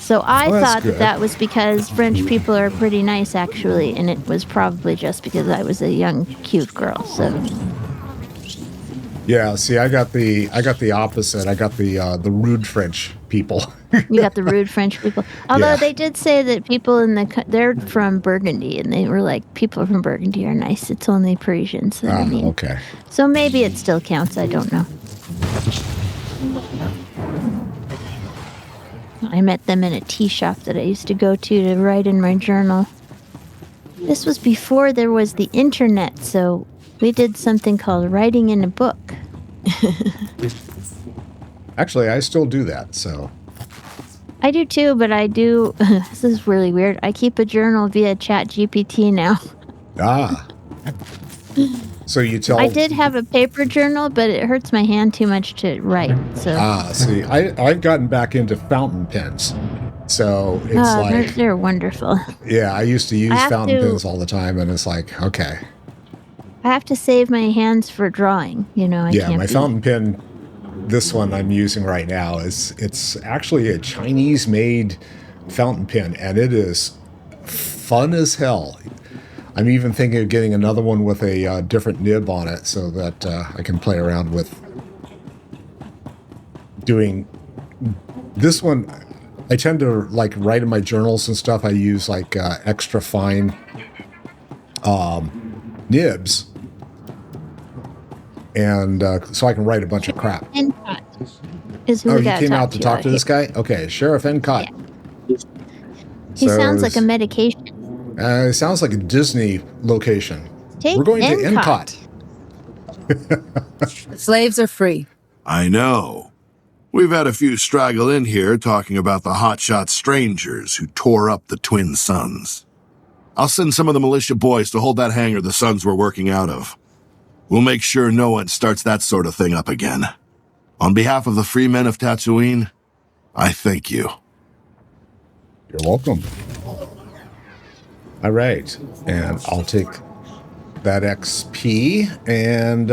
so I thought that was because French people are pretty nice, actually, and it was probably just because I was a young, cute girl. So. Yeah, see, I got the opposite. I got the rude French people. You got the rude French people. Although they did say that people they're from Burgundy, and they were like, people from Burgundy are nice. It's only Parisians that are mean. Okay. So maybe it still counts. I don't know. I met them in a tea shop that I used to go to write in my journal. This was before there was the internet, so we did something called writing in a book. Actually, I still do that, so. I do too, but this is really weird. I keep a journal via ChatGPT now. Ah. So you tell... I did have a paper journal, but it hurts my hand too much to write. So see, I've gotten back into fountain pens. So it's like... they're wonderful. Yeah, I used to use fountain pens all the time, and it's like, okay. I have to save my hands for drawing. You know, I can't my fountain pen, this one I'm using right now, it's actually a Chinese-made fountain pen, and it is fun as hell. I'm even thinking of getting another one with a different nib on it so that I can play around with doing this one. I tend to like write in my journals and stuff. I use like extra fine nibs, and so I can write a bunch of crap. Encott is who Oh, we you gotta came talk out to talk to this guy? Okay, Sheriff Encott. Yeah. He sounds like a medication. It sounds like a Disney location. We're going to Encott. The slaves are free. I know. We've had a few straggle in here talking about the hotshot strangers who tore up the twin suns. I'll send some of the militia boys to hold that hangar the Suns were working out of. We'll make sure no one starts that sort of thing up again. On behalf of the free men of Tatooine, I thank you. You're welcome. All right, and I'll take that XP, and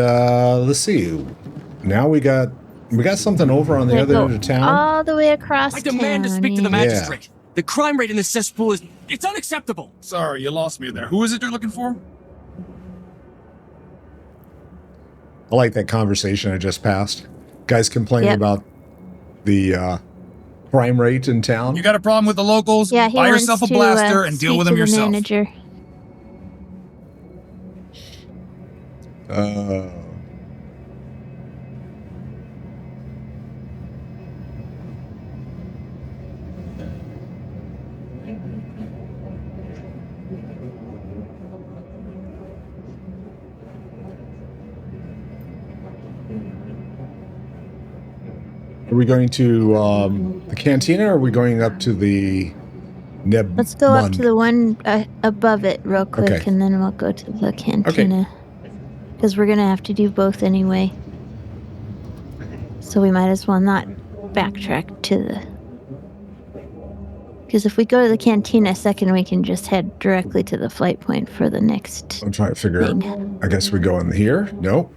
let's see. Now we got something over on the other end of town. All the way across I demand to speak to the Yeah. magistrate. The crime rate in this cesspool it's unacceptable. Sorry, you lost me there. Who is it you're looking for? I like that conversation I just passed. Guys complaining about the crime rate in town. You got a problem with the locals? Yeah, he buy wants yourself a to, blaster and deal speak with to them the yourself. Manager. Are we going to the cantina, or are we going up to the Neb? Let's go up to the one above it real quick, Okay. and then we'll go to the cantina. Because we're going to have to do both anyway. So we might as well not backtrack to the... Because if we go to the cantina second, we can just head directly to the flight point for the next... I'm trying to figure out. thing. I guess we go in here? No?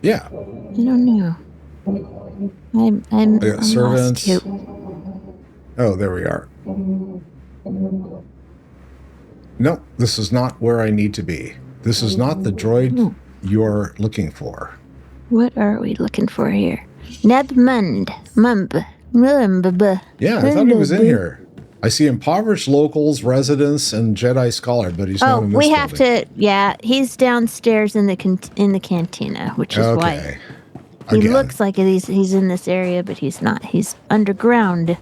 Yeah. I don't know. I'm We got lost servants. too. Oh, there we are. No, this is not where I need to be. This is not the droid you're looking for. What are we looking for here? Neb Mund. Mumb. Mumb. Yeah, I thought he was in here. I see impoverished locals, residents, and Jedi scholar, but he's not in this we have building. to... Yeah, he's downstairs in the cantina, which is why... Okay. He Again. looks like he's in this area, but he's not. He's underground.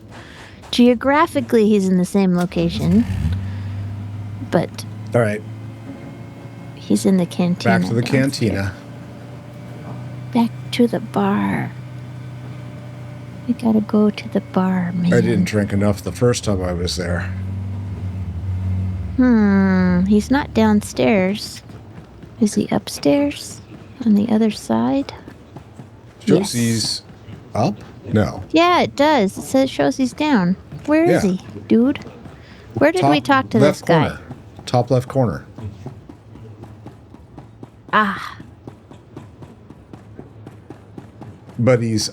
Geographically, he's in the same location, but All right. he's in the cantina. Back to the downstairs. cantina. Back to the bar. We gotta go to the bar, man. I didn't drink enough the first time I was there. He's not downstairs. Is he upstairs? On the other side? Shows Yes. he's up? No. Yeah, it does. It shows he's down. Where is Yeah. he, dude? Where did we talk to this left guy? corner. Top left corner. Ah, But he's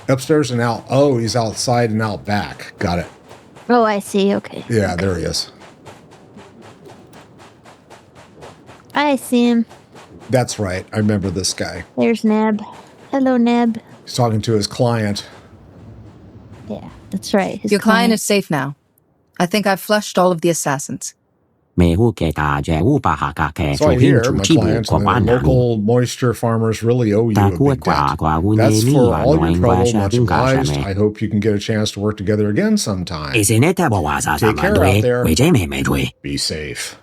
upstairs and out. Oh, he's outside and out back. Got it. oh, I see. Okay. Yeah, there he is. I see him. That's right. I remember this guy. There's Neb. Hello, Neb. He's talking to his client. Yeah, that's right. His Your client is safe now. I think I've flushed all of the assassins. So I hear my clients and the local moisture farmers really owe you a big debt. That's for all your trouble. Much obliged. I hope you can get a chance to work together again sometime. Take care out there. Be safe.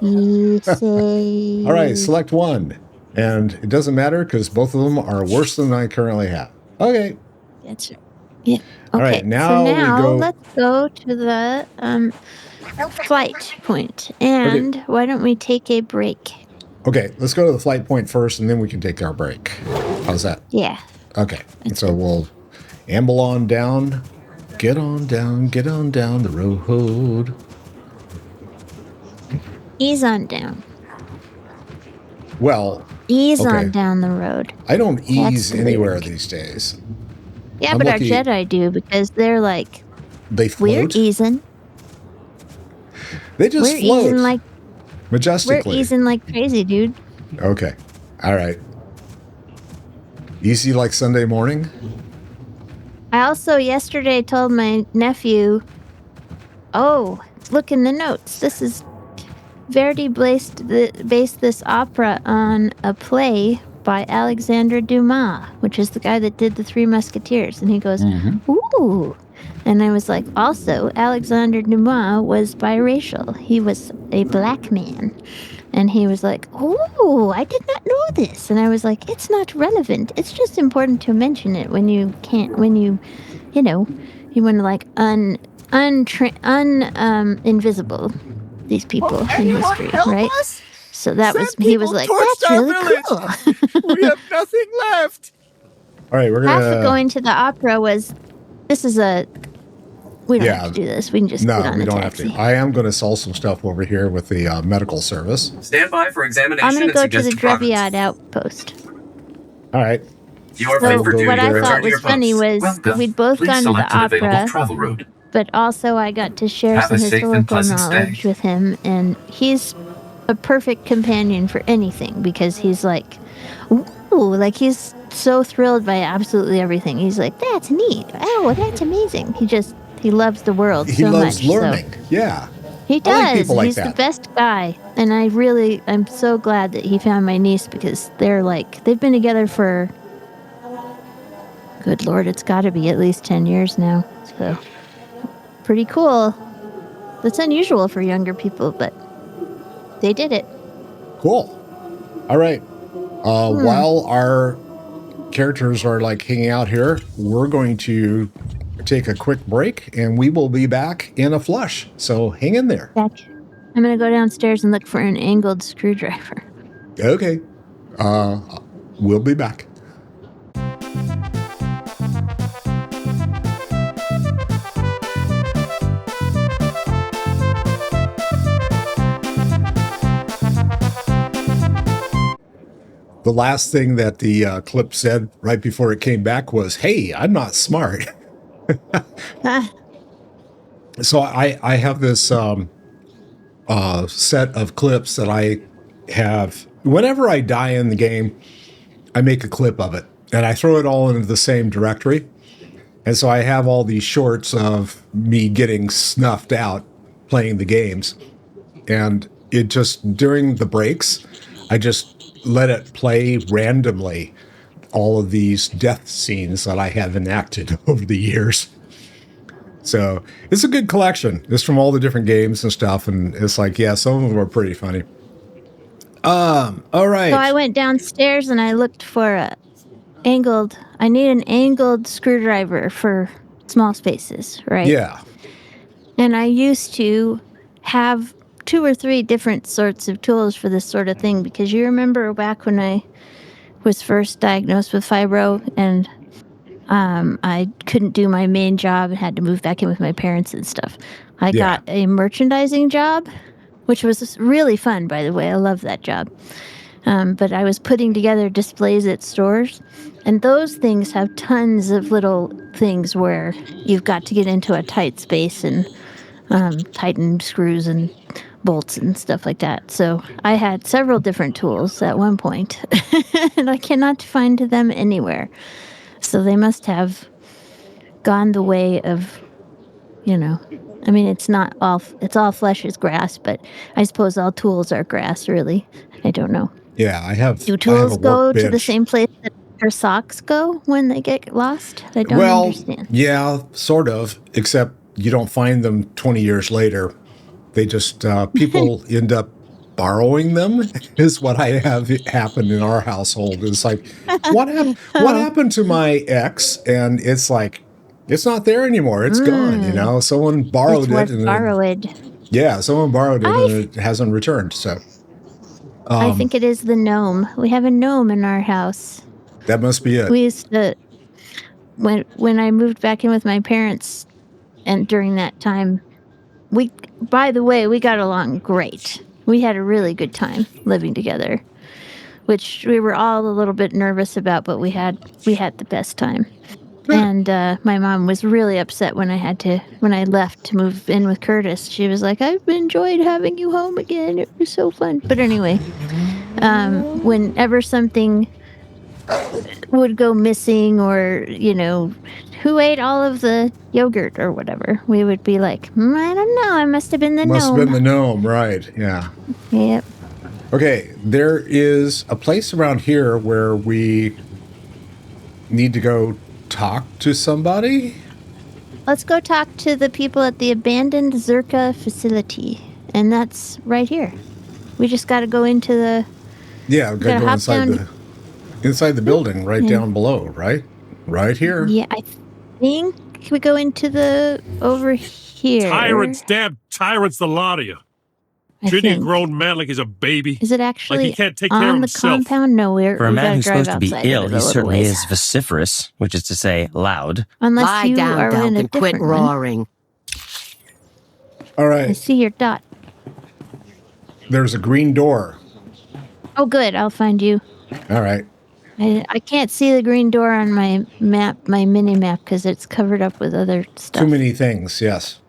He say. All right, select one. And it doesn't matter because both of them are worse than I currently have. Okay. That's right. Yeah. Okay. All right, now we go- let's go to the flight point. And why don't we take a break? Okay, let's go to the flight point first, and then we can take our break. How's that? Yeah. Okay, so we'll amble on down. Get on down the road. Ease on down. Well, Ease okay. on down the road. I don't ease the anywhere lyric. these days. Yeah, I'm but lucky- our Jedi do because they're like, They we're float. easing. They just We're float easing like majestically. we're easing like crazy, dude. Okay, all right. Easy like Sunday morning. I also yesterday told my nephew, "Oh, look in the notes. This is Verdi based this opera on a play by Alexandre Dumas, which is the guy that did the Three Musketeers." And he goes, "Ooh." And I was like, also, Alexandre Dumas was biracial. He was a black man. And he was like, "Oh, I did not know this." And I was like, "It's not relevant. It's just important to mention it when you can't, you know, you want to like invisible these people in history, right?" So that was, he was like, "That's really cool." We have nothing left. All right, we're Half of gonna. going to the opera was, we don't have to do this. We can just No, get on we the don't taxi. have to. I am going to sell some stuff over here with the medical service. Stand by for examination I'm going to and go to the suggested progress. Dreviad outpost. All right. You are So fit for duty. what I Return thought to was your funny posts. was Welcome. we'd both Please gone to the select an available opera, travel route. but also I got to share Have some a safe and historical pleasant stay. knowledge with him, and he's a perfect companion for anything because he's like, ooh, like he's so thrilled by absolutely everything. He's like, "That's neat. Oh, that's amazing." He loves the world He so loves much. learning. So Yeah. he I does. like people like He's the that. best guy, and I'm so glad that he found my niece because they've been together for, good Lord, it's got to be at least 10 years now. So pretty cool. That's unusual for younger people, but they did it. Cool. All right. While our characters are like hanging out here, we're going to take a quick break, and we will be back in a flush. So hang in there. I'm going to go downstairs and look for an angled screwdriver. Okay. We'll be back. The last thing that the clip said right before it came back was, "Hey, I'm not smart." So I have this set of clips that I have. Whenever I die in the game, I make a clip of it, and I throw it all into the same directory. And so I have all these shorts of me getting snuffed out playing the games. And it just, during the breaks, I just let it play randomly, all of these death scenes that I have enacted over the years. So it's a good collection. It's from all the different games and stuff. And it's like, yeah, some of them are pretty funny. All right. So I went downstairs and I looked for I need an angled screwdriver for small spaces, right? Yeah. And I used to have 2 or 3 different sorts of tools for this sort of thing, because you remember back when I was first diagnosed with fibro and I couldn't do my main job and had to move back in with my parents and stuff. I got a merchandising job, which was really fun, by the way. I love that job. But I was putting together displays at stores, and those things have tons of little things where you've got to get into a tight space and tighten screws and bolts and stuff like that. So I had several different tools at one point, and I cannot find them anywhere. So they must have gone the way of, I mean, it's all flesh is grass, but I suppose all tools are grass, really. I don't know. Yeah, I have. Do tools go to the workbench. same place that your socks go when they get lost? I don't understand. Yeah, sort of, except you don't find them 20 years later. They just, people end up borrowing them, is what I have happened in our household. It's like, what happened to my ex? And it's like, it's not there anymore. It's gone, Someone borrowed It's it. And borrowed. Yeah, someone borrowed it and it hasn't returned. So I think it is the gnome. We have a gnome in our house. that must be it. We used to, when I moved back in with my parents, and during that time, by the way, we got along great. We had a really good time living together, which we were all a little bit nervous about, but we had the best time. And my mom was really upset when I left to move in with Curtis. She was like, "I've enjoyed having you home again. It was so fun." But anyway, whenever something would go missing, or who ate all of the yogurt or whatever, we would be like, I don't know. It must have been the gnome. Must have been the gnome, right? Yeah. Yep. Okay, there is a place around here where we need to go talk to somebody. Let's go talk to the people at the abandoned Zerka facility, and that's right here. We just got to go into the. Yeah, we gotta go inside the building, right down below, right? Right here. Yeah, I think we go into the over here. Tyrants, damn tyrants, the lot of you. Treating a grown man like he's a baby. Is it actually like he can't take care of himself? On the compound? No, For a man who's supposed to be ill, he certainly ways. is vociferous, which is to say, loud. Unless Lie you down, are Doug, in a and quit different roaring. All I right. see your dot. There's a green door. Oh, good. I'll find you. All right. I can't see the green door on my map, my mini map, because it's covered up with other stuff. Too many things. Yes.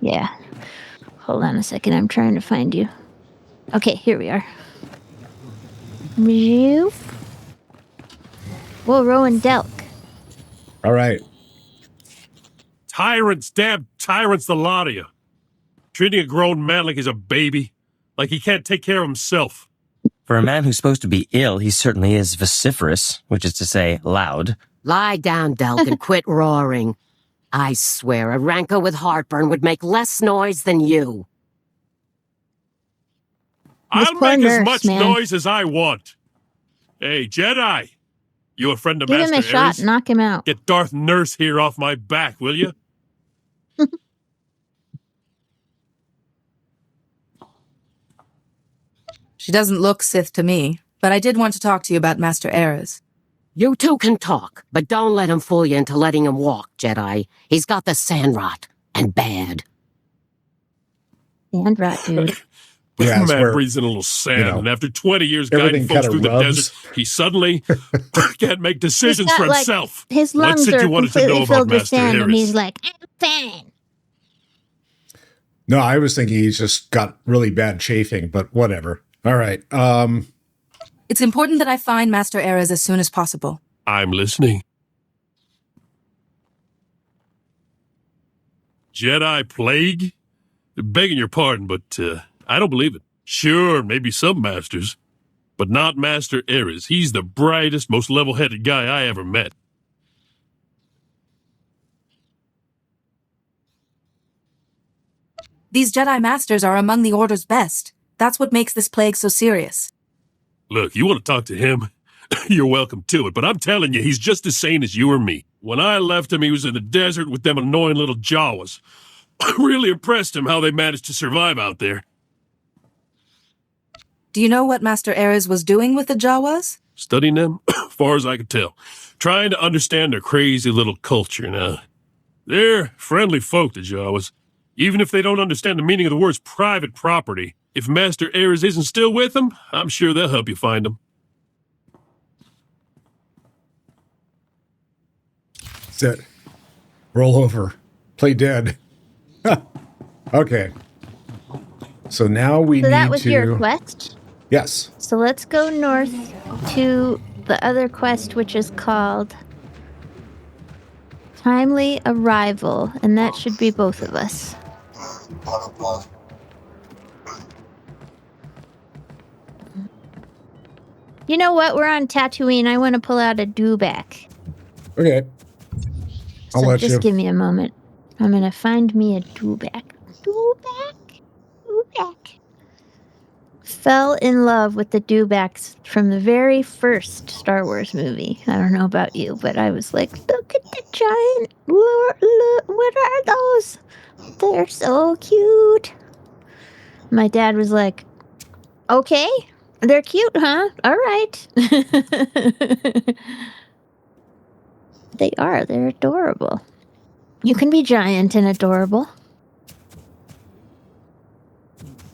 Yeah. Hold on a second. I'm trying to find you. Okay, here we are. Whoa, Rowan Delk. All right. Tyrants, damn tyrants, the lot of you. Treating a grown man like he's a baby. Like he can't take care of himself. For a man who's supposed to be ill, he certainly is vociferous, which is to say, loud. Lie down, Delk, and quit roaring. I swear a rancor with heartburn would make less noise than you. I'll make as much noise as I want. Hey, Jedi. You a friend of Give Master him a shot. Ares? Knock him out. Get Darth Nurse here off my back, will you? She doesn't look Sith to me, but I did want to talk to you about Master Ares. You two can talk, but don't let him fool you into letting him walk, Jedi. He's got the sand rot, and bad. Sand rot, dude. Yeah, Man breathes in a little sand, and after 20 years guiding everything folks kinda through the rubs. desert, he suddenly can't make decisions for himself. His What's lungs it are you wanted to know completely about filled with Master sand, and Ares? he's like, I'm fine. No, I was thinking he's just got really bad chafing, but whatever. All right. It's important that I find Master Ares as soon as possible. I'm listening. Jedi plague? Begging your pardon, but I don't believe it. Sure, maybe some masters, but not Master Ares. He's the brightest, most level-headed guy I ever met. These Jedi Masters are among the Order's best. That's what makes this plague so serious. Look, you want to talk to him? You're welcome to it, but I'm telling you, he's just as sane as you or me. When I left him, he was in the desert with them annoying little Jawas. Really impressed him how they managed to survive out there. Do you know what Master Ares was doing with the Jawas? Studying them, far as I could tell. Trying to understand their crazy little culture now. They're friendly folk, the Jawas. Even if they don't understand the meaning of the words private property, if Master Ares isn't still with them, I'm sure they'll help you find them. Sit. Roll over. Play dead. Okay. So now we need to... So that was your quest? Yes. So let's go north to the other quest, which is called Timely Arrival, and that should be both of us. You know what? We're on Tatooine. I want to pull out a dewback. Okay. I'll So let just you. give me a moment. I'm going to find me a dewback. Dewback. Fell in love with the dewbacks from the very first Star Wars movie. I don't know about you, but I was like, look at the giant, look, what are those? They're so cute. My dad was like, okay, they're cute, huh? All right. They are. They're adorable. You can be giant and adorable.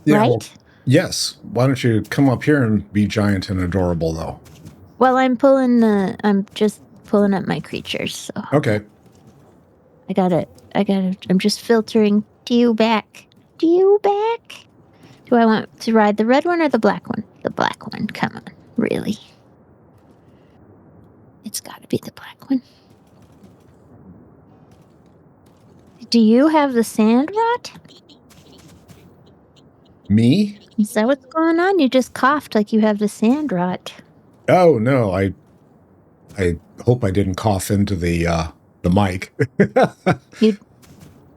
Yeah, right? well, yes. Why don't you come up here and be giant and adorable, though? Well, I'm just pulling up my creatures, so. Okay. I'm just filtering. Do you back? Do I want to ride the red one or the black one? The black one, come on, really. It's gotta be the black one. Do you have the sand rot? Me? Is that what's going on? You just coughed like you have the sand rot. Oh, no, I hope I didn't cough into the mic.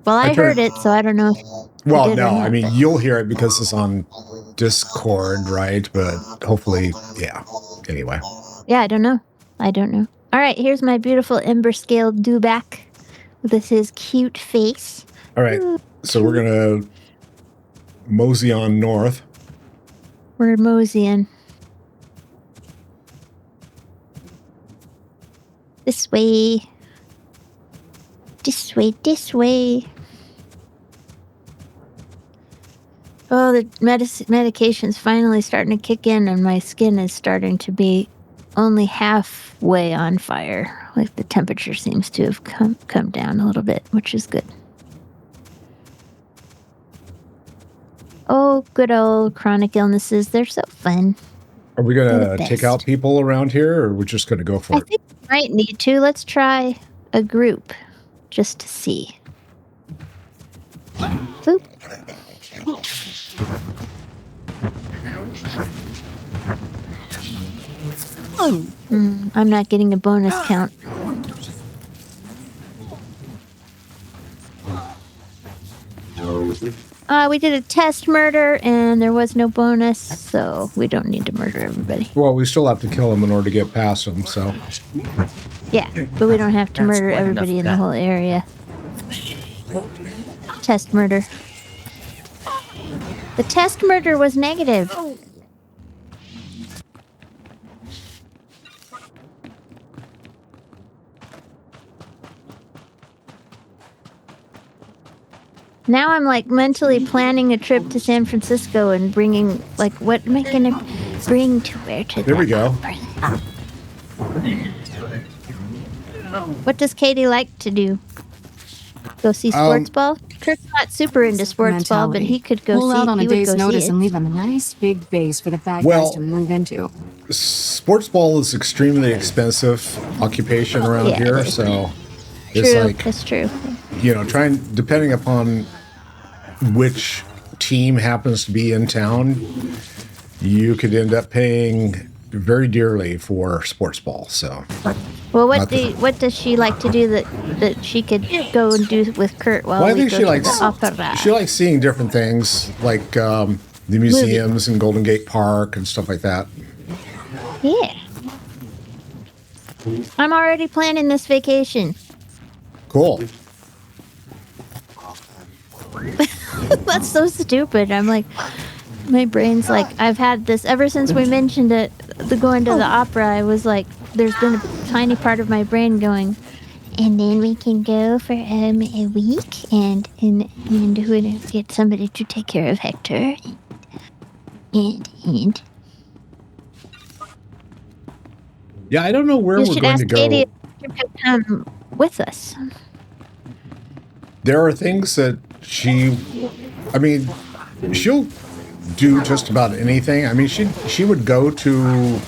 I heard it, so I don't know if well, no, I mean, you'll hear it because it's on Discord, right? But hopefully, yeah. Anyway. Yeah, I don't know. All right, here's my beautiful ember scale dewback with his cute face. All right, so we're going to mosey on north. We're moseying. This way. This way. Oh, the medication's finally starting to kick in, and my skin is starting to be only halfway on fire. Like the temperature seems to have come down a little bit, which is good. Oh, good old chronic illnesses. They're so fun. Are we going to take out people around here, or we're just going to go for it? I think we might need to. Let's try a group just to see. Boop. I'm not getting a bonus count. We did a test murder, and there was no bonus, so we don't need to murder everybody. Well, we still have to kill them in order to get past them, so. Yeah, but we don't have to murder everybody in the whole area. Test murder. The test murder was negative. Now I'm like mentally planning a trip to San Francisco and bringing, like, what am I going to bring to where to There we go. What does Katie like to do? Go see sports ball? Kurt's not super into sports ball, but he could go Pull see out on a day's notice it. and leave them a nice big base for the bad guys to move into. Sports ball is extremely expensive occupation around here, so it's True, like that's true. You know, depending upon which team happens to be in town, you could end up paying very dearly for sports ball. So, well, what does she like to do that she could go and do with Kurt while I we think go she to likes the opera? she likes seeing different things, like the museums and Golden Gate Park and stuff like that. Yeah, I'm already planning this vacation. Cool. That's so stupid. I'm like, my brain's like, I've had this ever since we mentioned it, going to the opera. I was like, there's been a tiny part of my brain going, and then we can go for a week and we'll get somebody to take care of Hector and Yeah, I don't know where we're going to go. Katie if she could come with us. There are things that she'll do just about anything. I mean, she would go to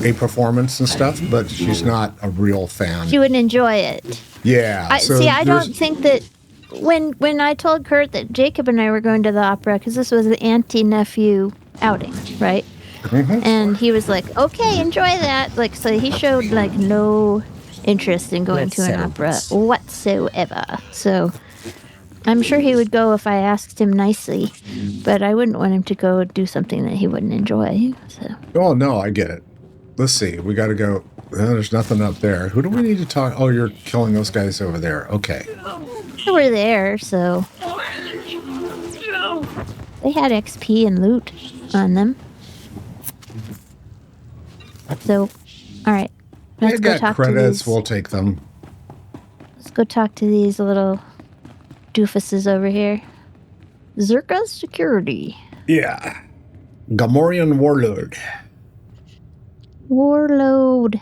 a performance and stuff, but she's not a real fan. She wouldn't enjoy it. Yeah. I don't think that when I told Kurt that Jacob and I were going to the opera, because this was the auntie-nephew outing, right? Mm-hmm. And he was like, okay, enjoy that. Like, so he showed like no interest in going to an opera whatsoever. So I'm sure he would go if I asked him nicely, but I wouldn't want him to go do something that he wouldn't enjoy. So. Oh, no, I get it. Let's see. We got to go. There's nothing up there. Who do we need to talk? Oh, you're killing those guys over there. Okay. We're there, so. They had XP and loot on them. So, all right. Let's They go got talk credits. to these. We'll take them. Let's go talk to these little doofuses over here. Zerka's security. Yeah. Gamorrean warlord. Warlord.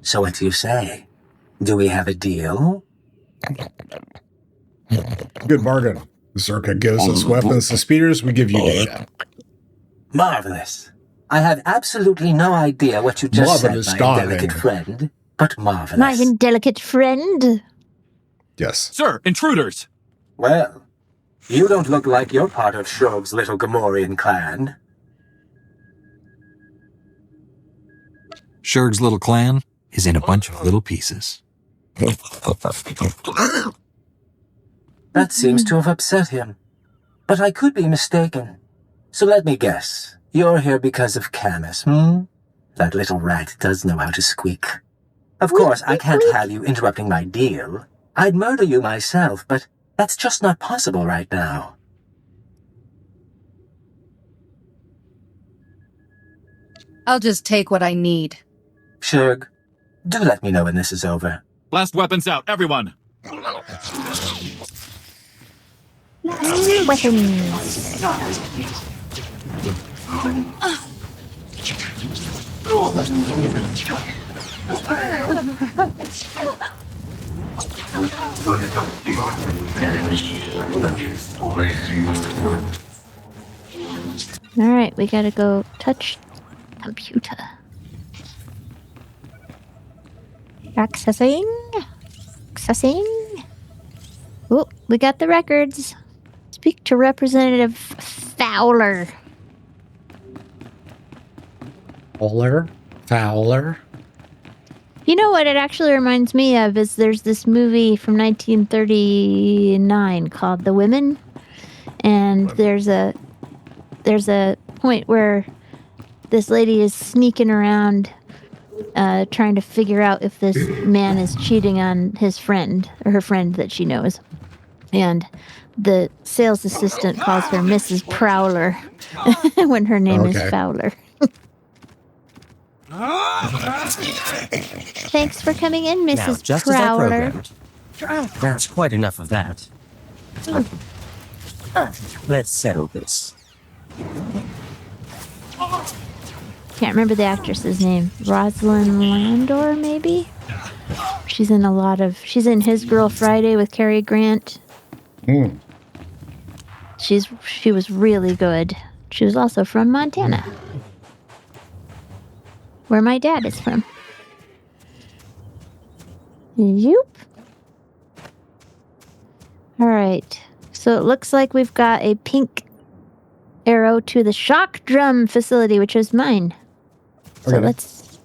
So what do you say? Do we have a deal? Good bargain. Zerka gives us weapons and speeders. We give you data. Marvelous. I have absolutely no idea what you just Marvelous, said, my darling. delicate friend, but marvelous. My indelicate friend. Yes. Sir, intruders! Well, you don't look like you're part of Shog's little Gamorrean clan. Shurg's little clan is in a bunch of little pieces. That seems to have upset him. But I could be mistaken. So let me guess. You're here because of Camus, hmm? That little rat does know how to squeak. Of course, I can't have you interrupting my deal. I'd murder you myself, but that's just not possible right now. I'll just take what I need. Shurg, do let me know when this is over. Blast weapons out, everyone! Weapons. Alright, we gotta go touch computer. Accessing. Oh, we got the records. Speak to Representative Fowler. Fowler. You know what it actually reminds me of is there's this movie from 1939 called The Women, and there's a point where this lady is sneaking around trying to figure out if this man is cheating on his friend or her friend that she knows. And the sales assistant calls her Mrs. Prowler when her name is Fowler. Thanks for coming in, Mrs. Now, just Prowler. as I programmed. That's quite enough of that. Let's settle this. Can't remember the actress's name. Rosalind Landor, maybe? She's in His Girl Friday with Cary Grant. She was really good. She was also from Montana, where my dad is from. Yoop. All right. So it looks like we've got a pink arrow to the shock drum facility, which is mine. So let's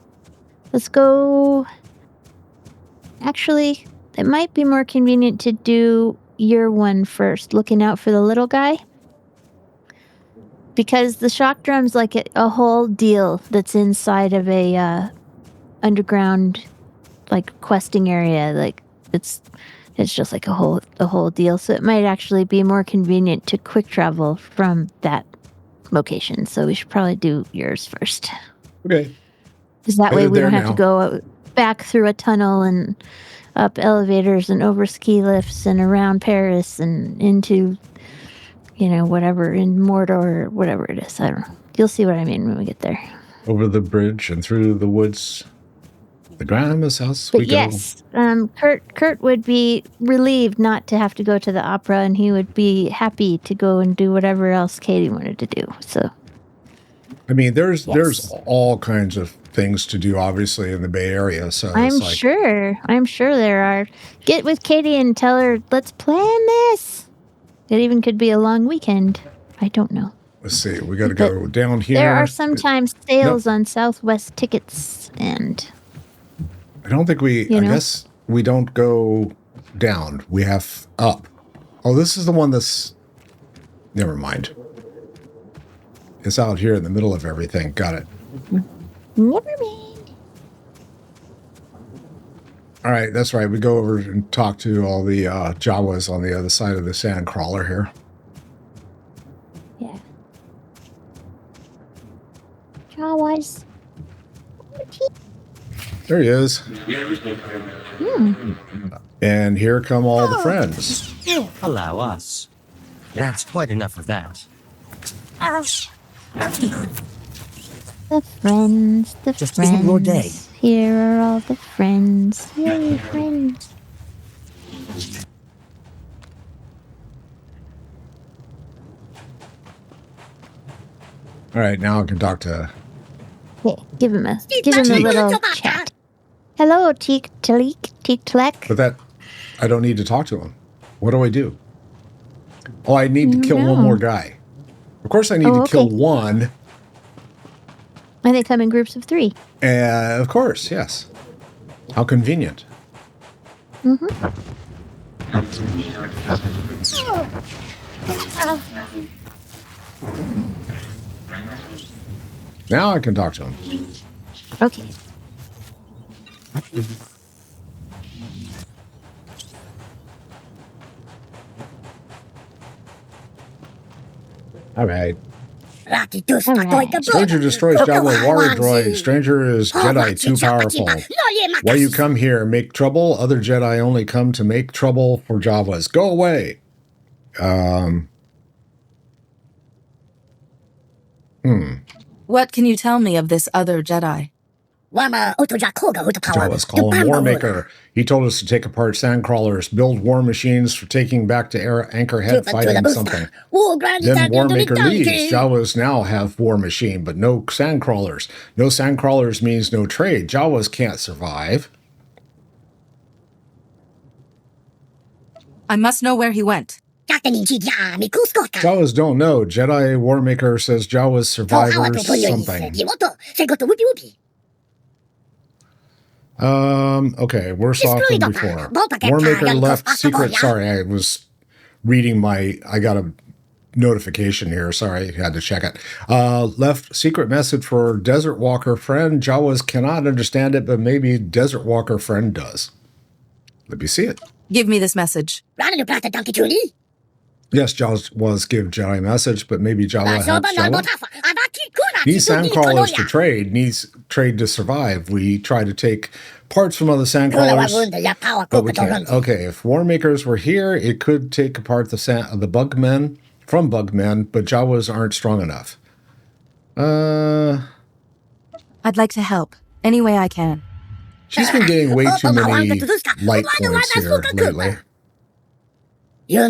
go. Actually, it might be more convenient to do your one first, looking out for the little guy. Because the shock drum's like a whole deal that's inside of a underground like questing area. Like it's just like a whole deal. So it might actually be more convenient to quick travel from that location. So we should probably do yours first. Okay. Because that way we don't have to go back through a tunnel and up elevators and over ski lifts and around Paris and into, whatever, in Mordor or whatever it is. I don't know. You'll see what I mean when we get there. Over the bridge and through the woods. The grandma's house we go. Yes, Kurt would be relieved not to have to go to the opera, and he would be happy to go and do whatever else Katie wanted to do. So, I mean, there's all kinds of things to do, obviously, in the Bay Area. So I'm sure there are. Get with Katie and tell her, let's plan this. It even could be a long weekend. I don't know. Let's see. We got to go down here. There are sometimes sales on Southwest tickets, and I don't think I guess we don't go down. We have up. Oh, this is the one that's... Never mind. It's out here in the middle of everything. Got it. Never mind. All right, that's right. We go over and talk to all the Jawas on the other side of the sand crawler here. Yeah. Jawas. There he is. Hmm. And here come all the friends. Allow us. That's quite enough of that. The friends, the Just friends. isn't your day. Here are all the friends. Yay, friends. All right, now I can talk to... Yeah, give him a little chat. Hello, Teek Tlek. But that... I don't need to talk to him. What do I do? Oh, I need to kill one more guy. Of course I need to kill one. And they come in groups of 3. Of course, yes. How convenient. Mm-hmm. Now I can talk to him. Okay. All right. Right. Stranger destroys Java water droid. Stranger is Jedi too powerful. Why you come here? Make trouble? Other Jedi only come to make trouble for Jawas. Go away. What can you tell me of this other Jedi? Jawas call him War Maker. He told us to take apart sandcrawlers, build war machines for taking back to Anchorhead fighting something. Then War Maker leaves. Jawas now have war machine, but no sandcrawlers. No sandcrawlers means no trade. Jawas can't survive. I must know where he went. Jawas don't know. Jedi War Maker says Jawas survivors something. Okay, worse off than before. War Maker left secret. Sorry, I was reading I got a notification here. Sorry, I had to check it. Left secret message for Desert Walker friend. Jawas cannot understand it, but maybe Desert Walker friend does. Let me see it. Give me this message. Yes, Jawas give Jedi message, but maybe Jawa helps Jawa. Needs sandcrawlers to trade. Needs trade to survive. We try to take parts from other sandcrawlers, but we can't. Okay, if War Makers were here, it could take apart the Bugmen from Bugmen, but Jawas aren't strong enough. I'd like to help any way I can. She's been getting way too many light points here lately. War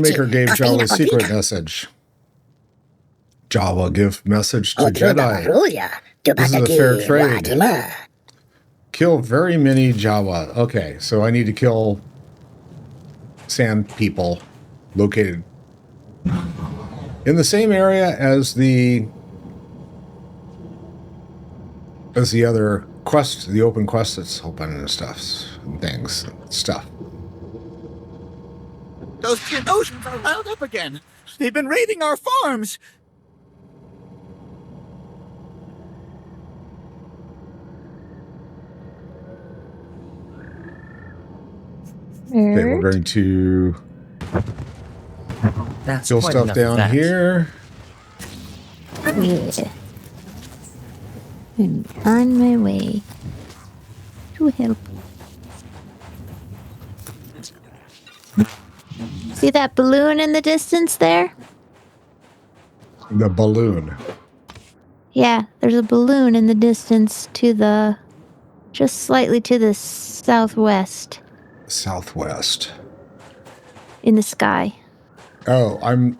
Maker gave Jawa a secret message. Jawa give message to Jedi. This is a fair trade. Kill very many Jawa. Okay, so I need to kill sand people located in the same area as the other quest, the open quest that's open and stuff, stuff. Those Oceans are riled up again. They've been raiding our farms. Okay, we're going to kill stuff down here. Yeah. I'm on my way to help. See that balloon in the distance there? The balloon. Yeah, there's a balloon in the distance just slightly to the southwest. Southwest. In the sky. Oh, I'm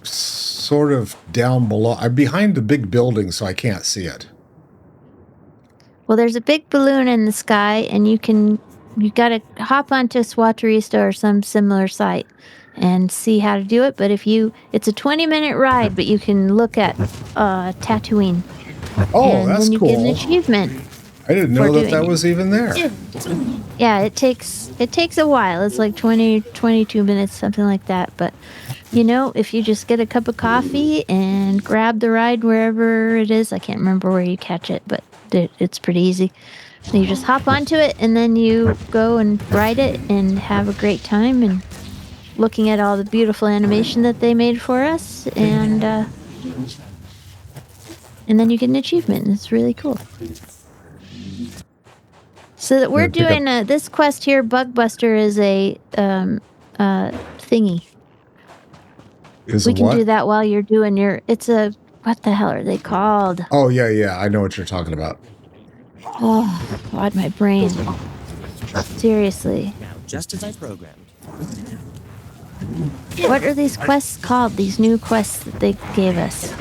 sort of down below. I'm behind the big building, so I can't see it. Well, there's a big balloon in the sky, and you gotta hop onto SWTOR or some similar site and see how to do it. But it's a 20-minute ride, but you can look at Tatooine. Oh, and that's then you cool. get an achievement. I didn't know that was even there. Yeah, it takes a while. It's like 22 minutes, something like that. But, if you just get a cup of coffee and grab the ride wherever it is, I can't remember where you catch it, but it's pretty easy. You just hop onto it, and then you go and ride it and have a great time and looking at all the beautiful animation that they made for us, and then you get an achievement, and it's really cool. So that we're doing this quest here, Bugbuster, is a thingy. Is we a can what? do that while you're doing your. It's a what the hell are they called? Oh yeah, I know what you're talking about. Oh God, my brain. Seriously. Now, just as I programmed. What are these quests called? These new quests that they gave us.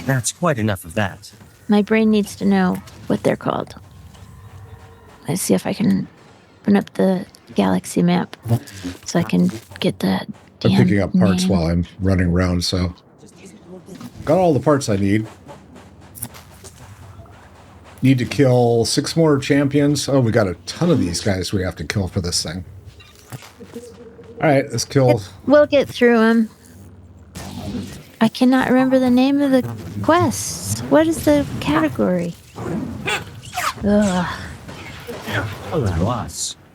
That's quite enough of that. My brain needs to know what they're called. Let's see if I can open up the galaxy map so I can get the I'm picking up parts while I'm running around, so got all the parts I need. Need to kill 6 more champions. Oh, we got a ton of these guys we have to kill for this thing. All right, let's kill. We'll get through them. I cannot remember the name of the quests. What is the category? Ugh.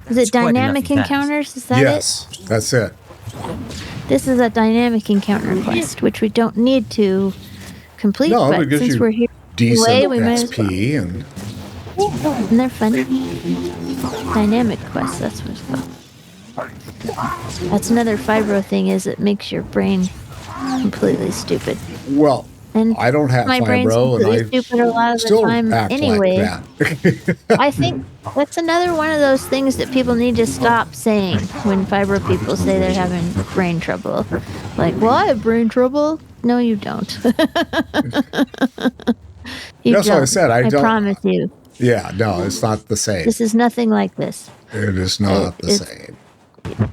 Is it dynamic encounters? Is that it? Yes, that's it. This is a dynamic encounter quest, which we don't need to complete, but since we're here decent we might as XP well. and And they're fun. Dynamic quests, that's what it's called. That's another fibro thing, is it makes your brain completely stupid. Well, and I don't have my brain's fibro, and completely stupid a lot of the still time act anyway. like that. I think that's another one of those things that people need to stop saying when fibro people say they're having brain trouble. Like, well, I have brain trouble. No, you don't. That's what I said. I don't. promise you. Yeah, no, it's not the same. This is nothing like this. It is not the same.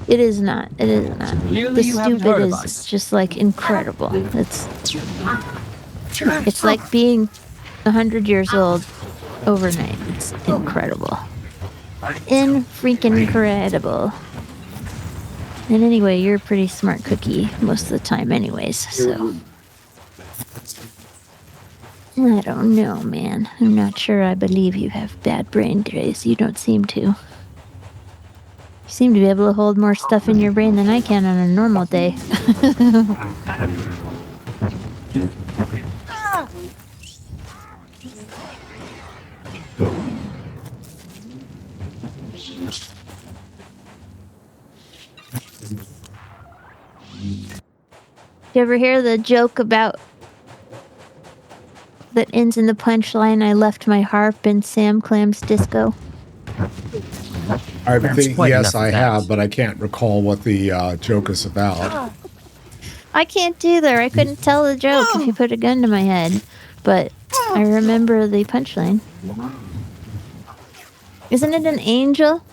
It is not. It is not. Clearly The you haven't heard stupid of is us. just like incredible. It's like being 100 years old overnight. It's incredible. Freaking incredible. And anyway, you're a pretty smart cookie most of the time anyways, so. I don't know, man. I'm not sure I believe you have bad brain days. You don't seem to. You seem to be able to hold more stuff in your brain than I can on a normal day. You ever hear the joke about that ends in the punchline, I left my harp in Sam Clam's disco? I think, yes, I have, but I can't recall what the joke is about. I can't either. I couldn't tell the joke if you put a gun to my head, but I remember the punchline. Isn't it an angel?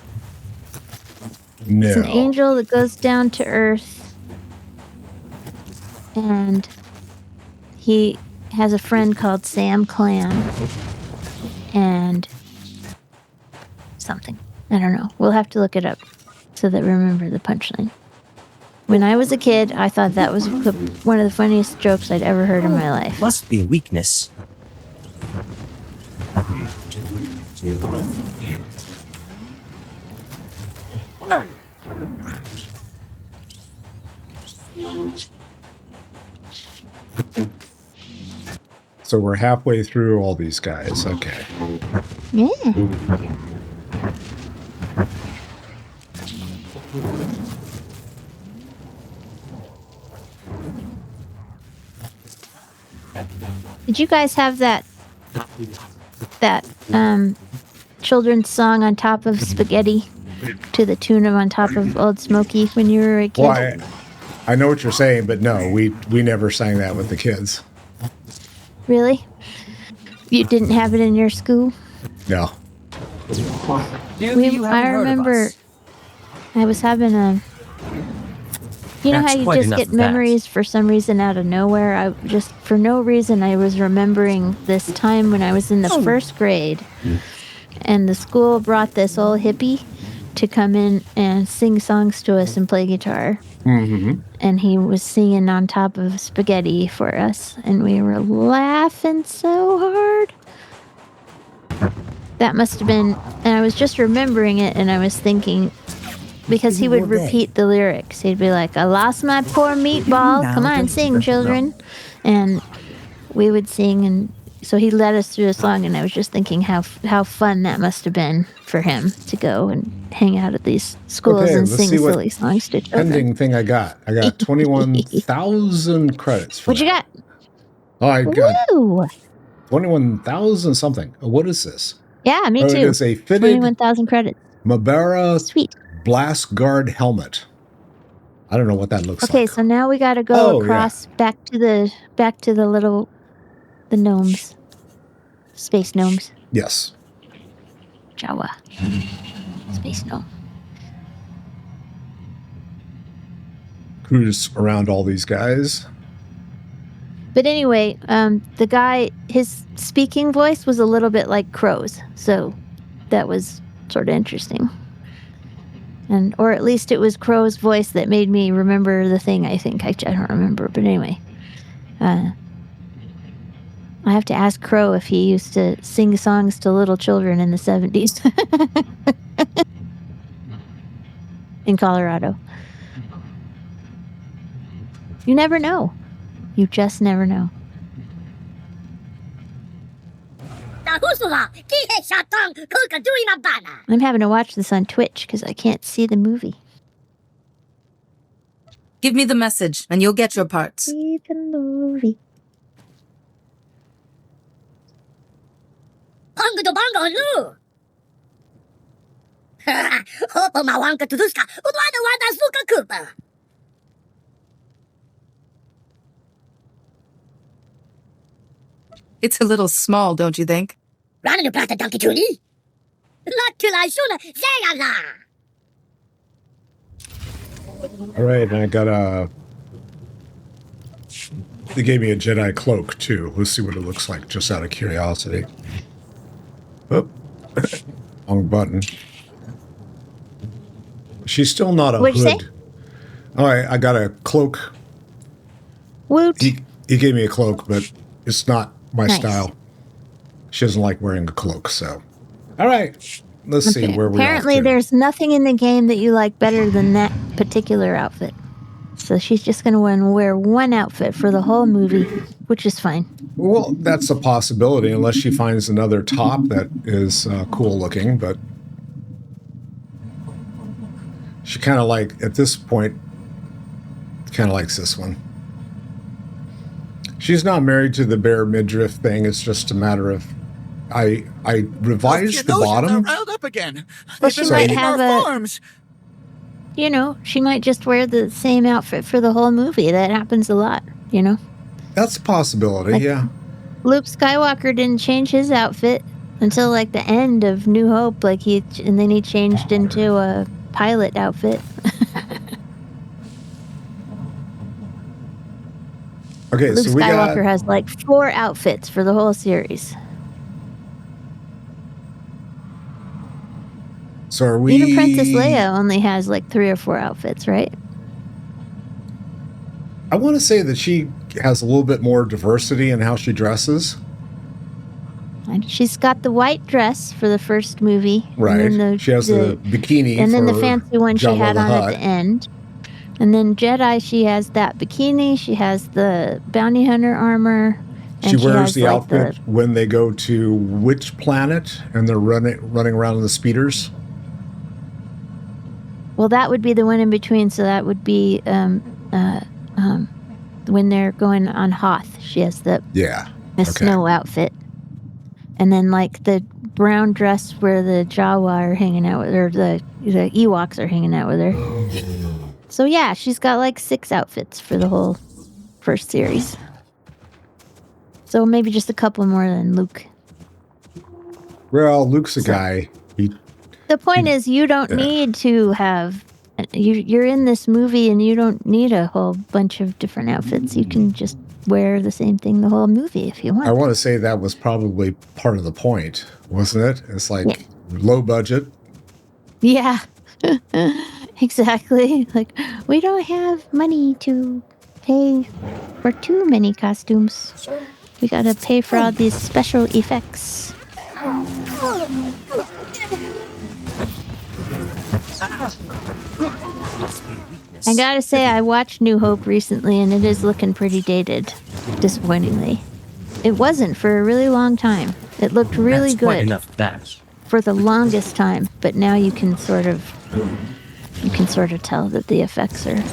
No. It's an angel that goes down to Earth, and he has a friend called Sam Clam, and something. I don't know. We'll have to look it up so that we remember the punchline. When I was a kid, I thought that was one of the funniest jokes I'd ever heard in my life. Must be a weakness. So we're halfway through all these guys. Okay. Yeah. Did you guys have that children's song on top of spaghetti to the tune of On Top of Old Smoky when you were a kid? Well, I know what you're saying, but no, we never sang that with the kids. Really? You didn't have it in your school? No. I remember I was having a... You know how you just get memories for some reason out of nowhere? For no reason, I was remembering this time when I was in the first grade, and the school brought this old hippie to come in and sing songs to us and play guitar. Mm-hmm. And he was singing On Top of Spaghetti for us, and we were laughing so hard. That must have been, and I was just remembering it, and I was thinking, because he would repeat the lyrics. He'd be like, I lost my poor meatball. Come on, sing, children. And we would sing, and so he led us through a song, and I was just thinking how fun that must have been for him to go and hang out at these schools and sing silly songs to children. Pending thing I got 21,000 credits. What you got? Oh, I got Woo! 21,000 something. Oh, what is this? Yeah, me too. It is a fitted 21,000 credits. Mabara Sweet Blast Guard helmet. I don't know what that looks like. Okay, so now we got to go across back to the gnomes, space gnomes. Yes. Jawa, space gnome. Cruise around all these guys. But anyway, the guy, his speaking voice was a little bit like Crow's, so that was sort of interesting. Or at least it was Crow's voice that made me remember the thing, I think. I don't remember, but anyway. I have to ask Crow if he used to sing songs to little children in the 70s. In Colorado. You never know. You just never know. I'm having to watch this on Twitch because I can't see the movie. Give me the message, and you'll get your parts. See the movie. It's a little small, don't you think? All right, and I got they gave me a Jedi cloak, too. Let's see what it looks like, just out of curiosity. Oh, wrong button. She's still not a What'd you hood. say? All right, I got a cloak. Woot. He gave me a cloak, but it's not my Nice. style. She doesn't like wearing a cloak, so. All right, let's see where we're Apparently, there's nothing in the game that you like better than that particular outfit. So she's just going to want to wear one outfit for the whole movie, which is fine. Well, that's a possibility, unless she finds another top that is cool looking, but she kind of at this point, kind of likes this one. She's not married to the bare midriff thing. It's just a matter of, I revised the bottom. Riled up again. Well, she might have farms. She might just wear the same outfit for the whole movie. That happens a lot, That's a possibility, yeah. Luke Skywalker didn't change his outfit until the end of New Hope, and then he changed into a pilot outfit. Okay, Luke so we Skywalker got has 4 outfits for the whole series. So are we? Even Princess Leia only has 3 or 4 outfits, right? I want to say that she has a little bit more diversity in how she dresses. And she's got the white dress for the first movie. Right. And then She has the bikini and then the for fancy one she Jabba had the on Hutt. at the end. And then Jedi, she has that bikini. She has the bounty hunter armor. And She wears has, the outfit when they go to which planet and they're running around in the speeders. Well, that would be the one in between. So that would be when they're going on Hoth. She has the snow outfit. And then the brown dress where the Jawa are hanging out with her, the Ewoks are hanging out with her. So yeah, she's got 6 outfits for the whole first series. So maybe just a couple more than Luke. Well, Luke's a guy. The point is, you don't need to have. You're in this movie, and you don't need a whole bunch of different outfits. You can just wear the same thing the whole movie if you want. I want to say that was probably part of the point, wasn't it? It's low budget. Yeah, exactly. We don't have money to pay for too many costumes. We gotta pay for all these special effects. I gotta say, I watched New Hope recently, and it is looking pretty dated, disappointingly. It wasn't for a really long time. It looked really That's quite good enough of that. for the longest time, but now you can sort of tell that the effects are a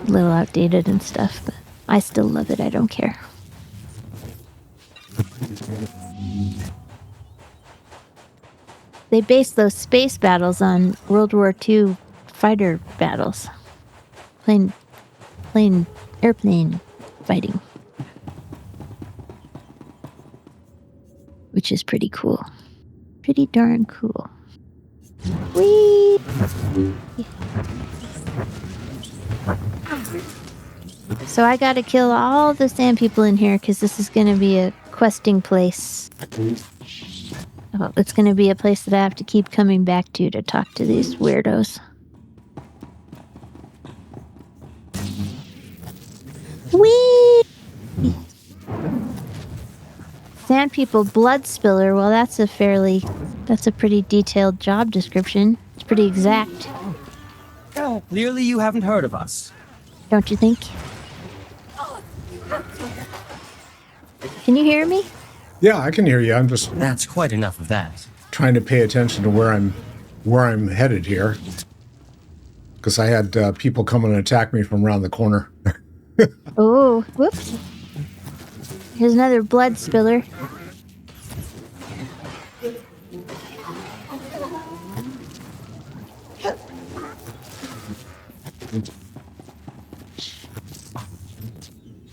little outdated and stuff, but I still love it. I don't care. They based those space battles on World War II fighter battles. Airplane fighting. Which is pretty cool. Pretty darn cool. Whee! So I gotta kill all the sand people in here because this is gonna be a questing place. Oh, it's gonna be a place that I have to keep coming back to talk to these weirdos. Whee! Sand people blood spiller. Well, that's a pretty detailed job description. It's pretty exact. Oh, clearly you haven't heard of us. Don't you think? Can you hear me? Yeah, I can hear you. I'm just That's quite enough of that. trying to pay attention to where I'm headed here, because I had people come and attack me from around the corner. Oh, whoops. Here's another blood spiller.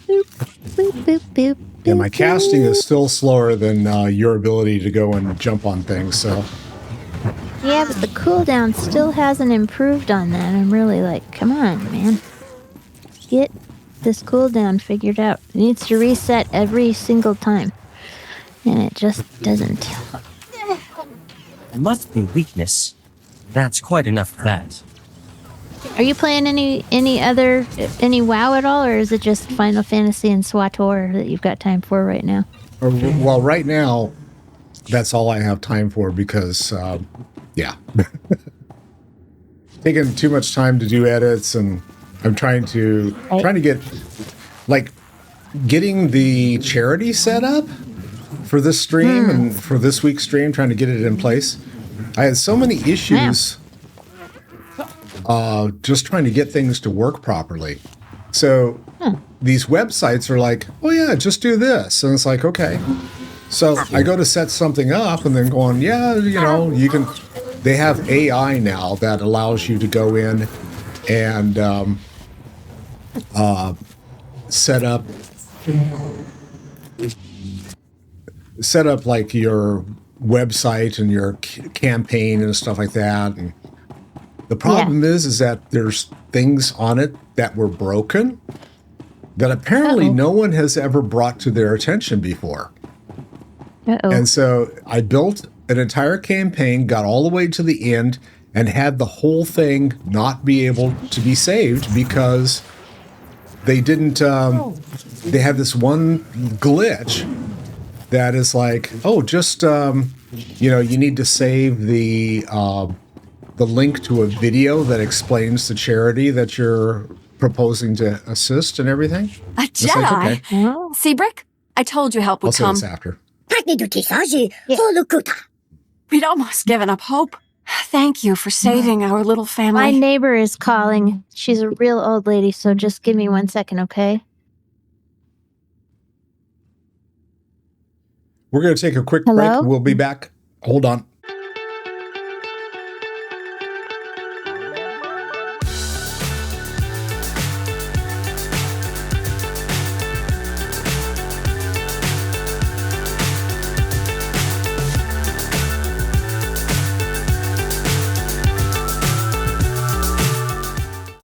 Boop, boop, boop, boop. Yeah, my casting is still slower than your ability to go and jump on things, so... Yeah, but the cooldown still hasn't improved on that. I'm really like, come on, man. Get this cooldown figured out. It needs to reset every single time. And it just doesn't. It must be weakness. That's quite enough of that. Are you playing any WoW at all, or is it just Final Fantasy and SWTOR that you've got time for right now? Well, right now, that's all I have time for because, yeah. Taking too much time to do edits, and I'm trying to get, like, getting the charity set up for this stream and for this week's stream, trying to get it in place. I had so many issues just trying to get things to work properly. So these websites are like, oh yeah, just do this. And it's like, okay. So I go to set something up and then going, yeah, you know, you can, they have AI now that allows you to go in and set up like your website and your campaign and stuff like that. And the problem is that there's things on it that were broken that apparently no one has ever brought to their attention before. And so I built an entire campaign, got all the way to the end, and had the whole thing not be able to be saved because they didn't, they had this one glitch that is like, oh, just, you know, you need to save the link to a video that explains the charity that you're proposing to assist and everything. A Jedi? Like, okay. Seabrick, I told you help would I'll come. say this after. We'd almost given up hope. Thank you for saving our little family. My neighbor is calling. She's a real old lady, so just give me 1 second, okay? We're going to take a quick Hello? break. We'll be back. Hold on.